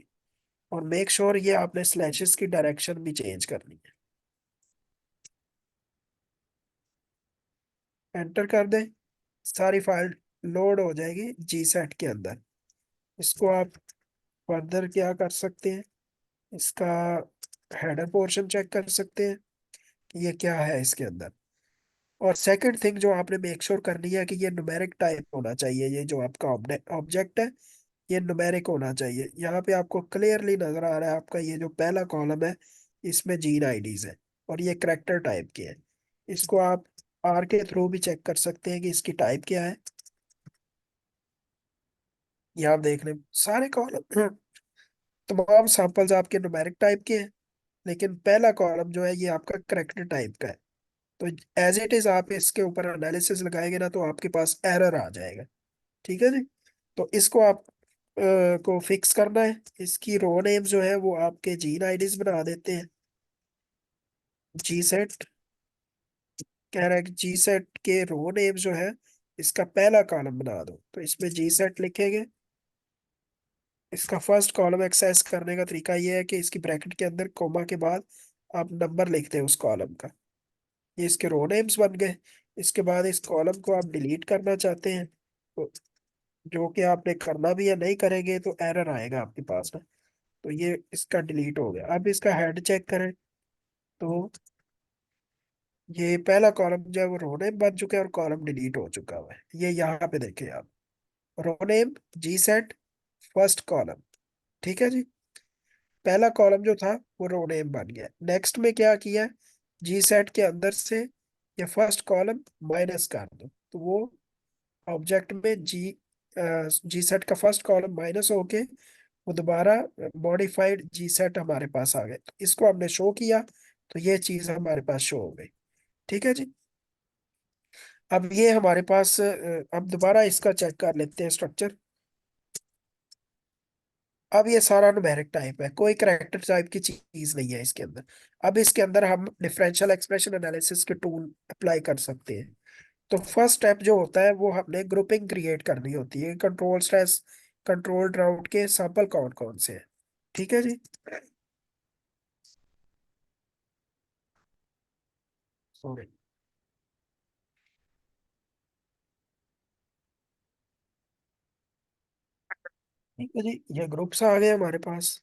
और मेक श्योर ये आपने स्लैशेस की डायरेक्शन भी चेंज करनी है। एंटर कर दें, सारी फाइल लोड हो जाएगी जी सेट के अंदर। इसको आप फर्दर क्या कर सकते हैं, इसका हेडर पोर्शन चेक कर सकते हैं कि ये क्या है इसके अंदर। और सेकंड थिंग जो आपने मेक श्योर करनी है कि ये न्यूमेरिक टाइप होना चाहिए। ये जो आपका ऑब्जेक्ट है ये न्यूमेरिक होना चाहिए। यहाँ पे आपको क्लियरली नजर आ रहा है आपका ये जो पहला कॉलम है इसमें जीन आईडीज है और ये करेक्टर टाइप के है। इसको आप आर के थ्रू भी चेक कर सकते हैं कि इसकी टाइप क्या है। यहाँ आप देख रहे हैं सारे कॉलम तमाम सैंपल्स आपके न्यूमेरिक टाइप के हैं, लेकिन पहला कॉलम जो है ये आपका करेक्टर टाइप का है। तो एज इट इज आप इसके ऊपर एनालिसिस लगाएंगे ना तो आपके पास एरर आ जाएगा। ठीक है जी। तो इसको आप को फिक्स करना है। इसकी रो नेम जो है वो आपके जीन आईडीज बना देते हैं। जी सेट कह रहा है कि जी सेट के रो नेम जो है इसका पहला कॉलम बना दो, तो इसमें जी सेट लिखेंगे। इसका फर्स्ट कॉलम एक्सेस करने का तरीका ये है कि इसकी ब्रैकेट के अंदर कोमा के बाद आप नंबर लिखते हैं उस कॉलम का। ये इसके रो नेम्स बन गए। इसके बाद इस कॉलम को आप डिलीट करना चाहते हैं, तो जो कि आपने करना भी है, नहीं करेंगे तो एरर आएगा आपके पास ना। तो ये इसका डिलीट हो गया। अब इसका हेड चेक करें तो ये पहला कॉलम जो है वो रो नेम बन चुका है और कॉलम डिलीट हो चुका हुआ है। ये यहाँ पे देखें आप, रो नेम जी सेट फर्स्ट कॉलम। ठीक है जी, पहला कॉलम जो था वो रो नेम बन गया। नेक्स्ट में क्या किया, जी सेट के अंदर से ये फर्स्ट कॉलम माइनस कर दो, तो वो ऑब्जेक्ट में जी सेट का फर्स्ट कॉलम माइनस होके वो दोबारा मॉडिफाइड जी सेट हमारे पास आ गए। तो इसको हमने शो किया, तो ये चीज हमारे पास शो हो गई। ठीक है जी। अब ये हमारे पास अब दोबारा इसका चेक कर लेते हैं स्ट्रक्चर। अब ये सारा न्यूमेरिक टाइप है, कोई करेक्टर टाइप की चीज नहीं है इसके अंदर। अब इसके अंदर हम डिफरेंशियल एक्सप्रेशन एनालिसिस के टूल अप्लाई कर सकते हैं। तो फर्स्ट स्टेप जो होता है वो हमने ग्रुपिंग क्रिएट करनी होती है, कंट्रोल स्ट्रेस कंट्रोल ड्राउट के सैंपल कौन कौन से हैं। ठीक है जी, सॉरी। ठीक है जी, ये ग्रुप्स आ गए हमारे पास।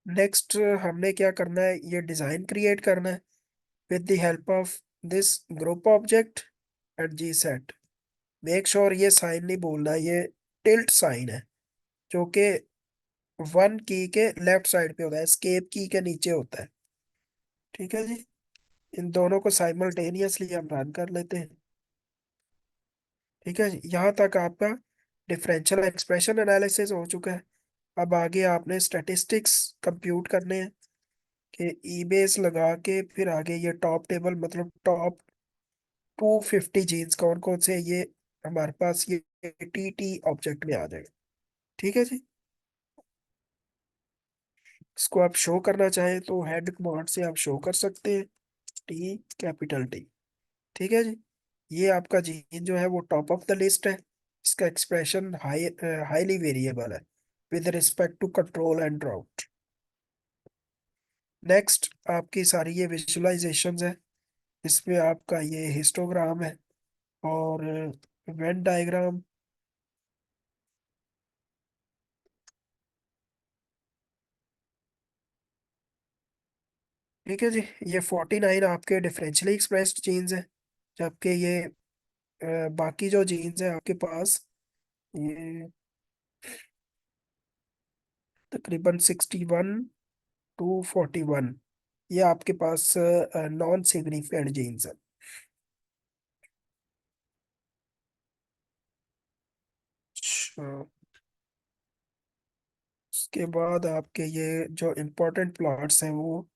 नेक्स्ट हमने क्या करना है, ये डिजाइन क्रिएट करना है with the help of this group object and G set. Make sure ये साइन नहीं भूलना, ये टिल्ट साइन है जो कि वन की के लेफ्ट साइड पे होता है, एस्केप की के नीचे होता है। ठीक है जी, इन दोनों को साइमल्टेनियसली हम रन कर लेते हैं। ठीक है जी, यहाँ तक आपका डिफरेंशियल एक्सप्रेशन एनालिसिस हो चुका है। अब आगे आपने स्टैटिस्टिक्स कंप्यूट करने हैं कि ई बेस लगा के फिर आगे ये टॉप टेबल मतलब टॉप 250 जीन्स कौन कौन से, ये हमारे पास ये टी टी ऑब्जेक्ट में आ जाएगा। ठीक है जी, इसको आप शो करना चाहें तो हेड कमांड से आप शो कर सकते हैं, टी कैपिटल टी। ठीक है जी, ये आपका जीन जो है वो टॉप ऑफ द लिस्ट है। इसका एक्सप्रेशन हाईली वेरिएबल है with respect to control and drought. Next आपकी सारी ये विजुअलाइजेशंस है, इसमें आपका ये हिस्टोग्राम है और वेन डायग्राम। ठीक है जी, ये 49 आपके डिफरेंशियली एक्सप्रेस्ड जीन्स है, जबकि ये बाकी जो जीन्स है आपके पास ये तकरीबन 61 to 41, ये आपके पास नॉन सिग्निफिकेंट जीन्स है। अच्छा, उसके बाद आपके ये जो इम्पोर्टेंट प्लॉट्स हैं वो,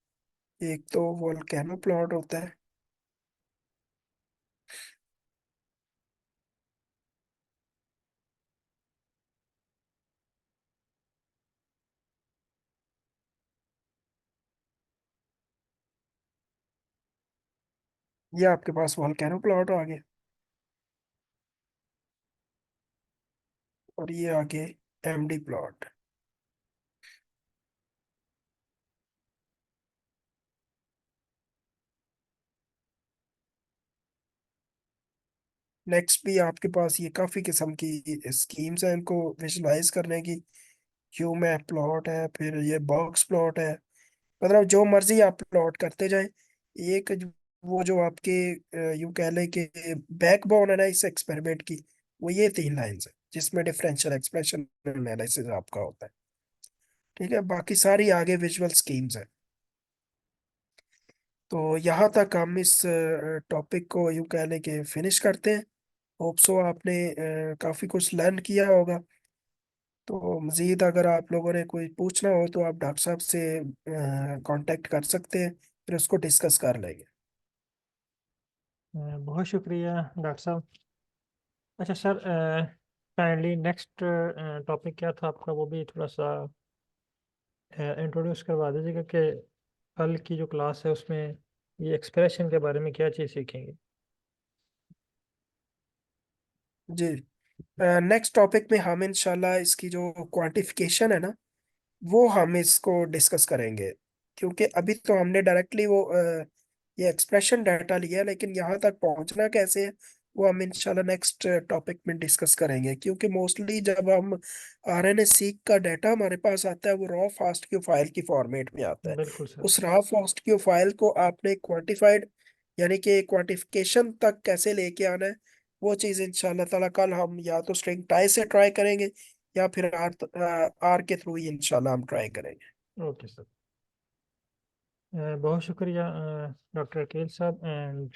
एक तो वोल्केनो प्लॉट होता है। ये आपके पास वोल्केनो प्लॉट आ गया, और ये आगे एमडी प्लॉट। नेक्स्ट भी आपके पास ये काफी किस्म की स्कीम्स हैं इनको विजुलाइज करने की। क्यू मैप प्लॉट है, फिर ये बॉक्स प्लॉट है, मतलब जो मर्जी आप प्लॉट करते जाएं। एक वो जो आपके यूं कह लें कि बैकबोन है ना इस एक्सपेरिमेंट की, वो ये 3 लाइंस है जिसमें डिफरेंशियल एक्सप्रेशन एनालिसिस आपका होता है। ठीक है, बाकी सारी आगे विजुअल स्कीम्स है। तो यहाँ तक हम इस टॉपिक को यूं कह लें कि फिनिश करते हैं। होप सो आपने काफी कुछ लर्न किया होगा। तो मजीद अगर आप लोगों ने कोई पूछना हो तो आप डॉक्टर साहब से कांटेक्ट कर सकते हैं, फिर उसको डिस्कस कर लेंगे। बहुत शुक्रिया डॉक्टर साहब। अच्छा सर, काइंडली नेक्स्ट टॉपिक क्या था आपका, वो भी थोड़ा सा इंट्रोड्यूस करवा दीजिएगा कि कल की जो क्लास है उसमें ये एक्सप्रेशन के बारे में क्या चीज़ सीखेंगे? जी, नेक्स्ट टॉपिक में हम इंशाल्लाह इसकी जो क्वांटिफिकेशन है ना, वो हम इसको डिस्कस करेंगे। क्योंकि अभी तो हमने डायरेक्टली वो ये एक्सप्रेशन डाटा लिया है, लेकिन यहाँ तक पहुँचना कैसे है वो हम इंशाल्लाह नेक्स्ट टॉपिक में डिस्कस करेंगे। क्योंकि मोस्टली जब हम आरएनए सीक का डाटा हमारे पास आता है, वो रॉ फास्ट फाइल की फॉर्मेट में आता है। बिल्कुल सर। उस रॉ फास्ट फाइल को आपने क्वांटिफाइड यानी कि क्वांटिफिकेशन तक कैसे लेके आना है, वो चीज़ इंशाल्लाह ताला कल हम या तो स्ट्रिंग टाई से ट्राई करेंगे या फिर आर के थ्रू ही इंशाल्लाह हम ट्राई करेंगे। Okay sir. बहुत शुक्रिया डॉक्टर अकील साहब एंड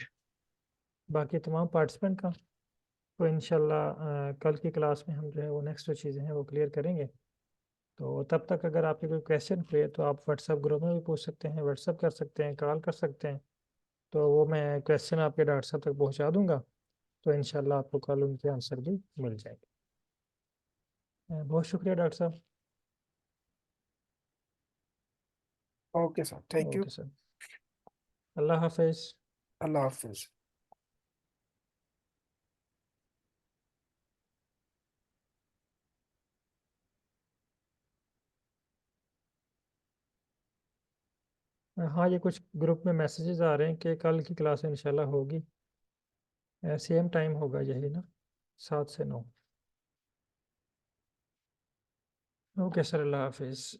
बाकी तमाम पार्टिसिपेंट का। तो इंशाल्लाह कल की क्लास में हम जो है वो नेक्स्ट जो चीज़ें हैं वो क्लियर करेंगे। तो तब तक अगर आपके कोई क्वेश्चन हुए तो आप व्हाट्सएप ग्रुप में भी पूछ सकते हैं, व्हाट्सएप कर सकते हैं, कॉल कर सकते हैं। तो वो मैं क्वेश्चन आपके डॉक्टर साहब तक पहुंचा दूंगा। तो इंशाल्लाह आपको कल उनके आंसर भी मिल जाएंगे। बहुत शुक्रिया डॉक्टर साहब। Okay sir, thank you. Okay sir, अल्लाह हाफिज़। अल्लाह हाफिज। हाँ, ये कुछ ग्रुप में मैसेजेस आ रहे हैं कि कल की क्लास इंशाल्लाह होगी, सेम टाइम होगा यही ना, 7 से 9। ओके सर, अल्लाह हाफिज़।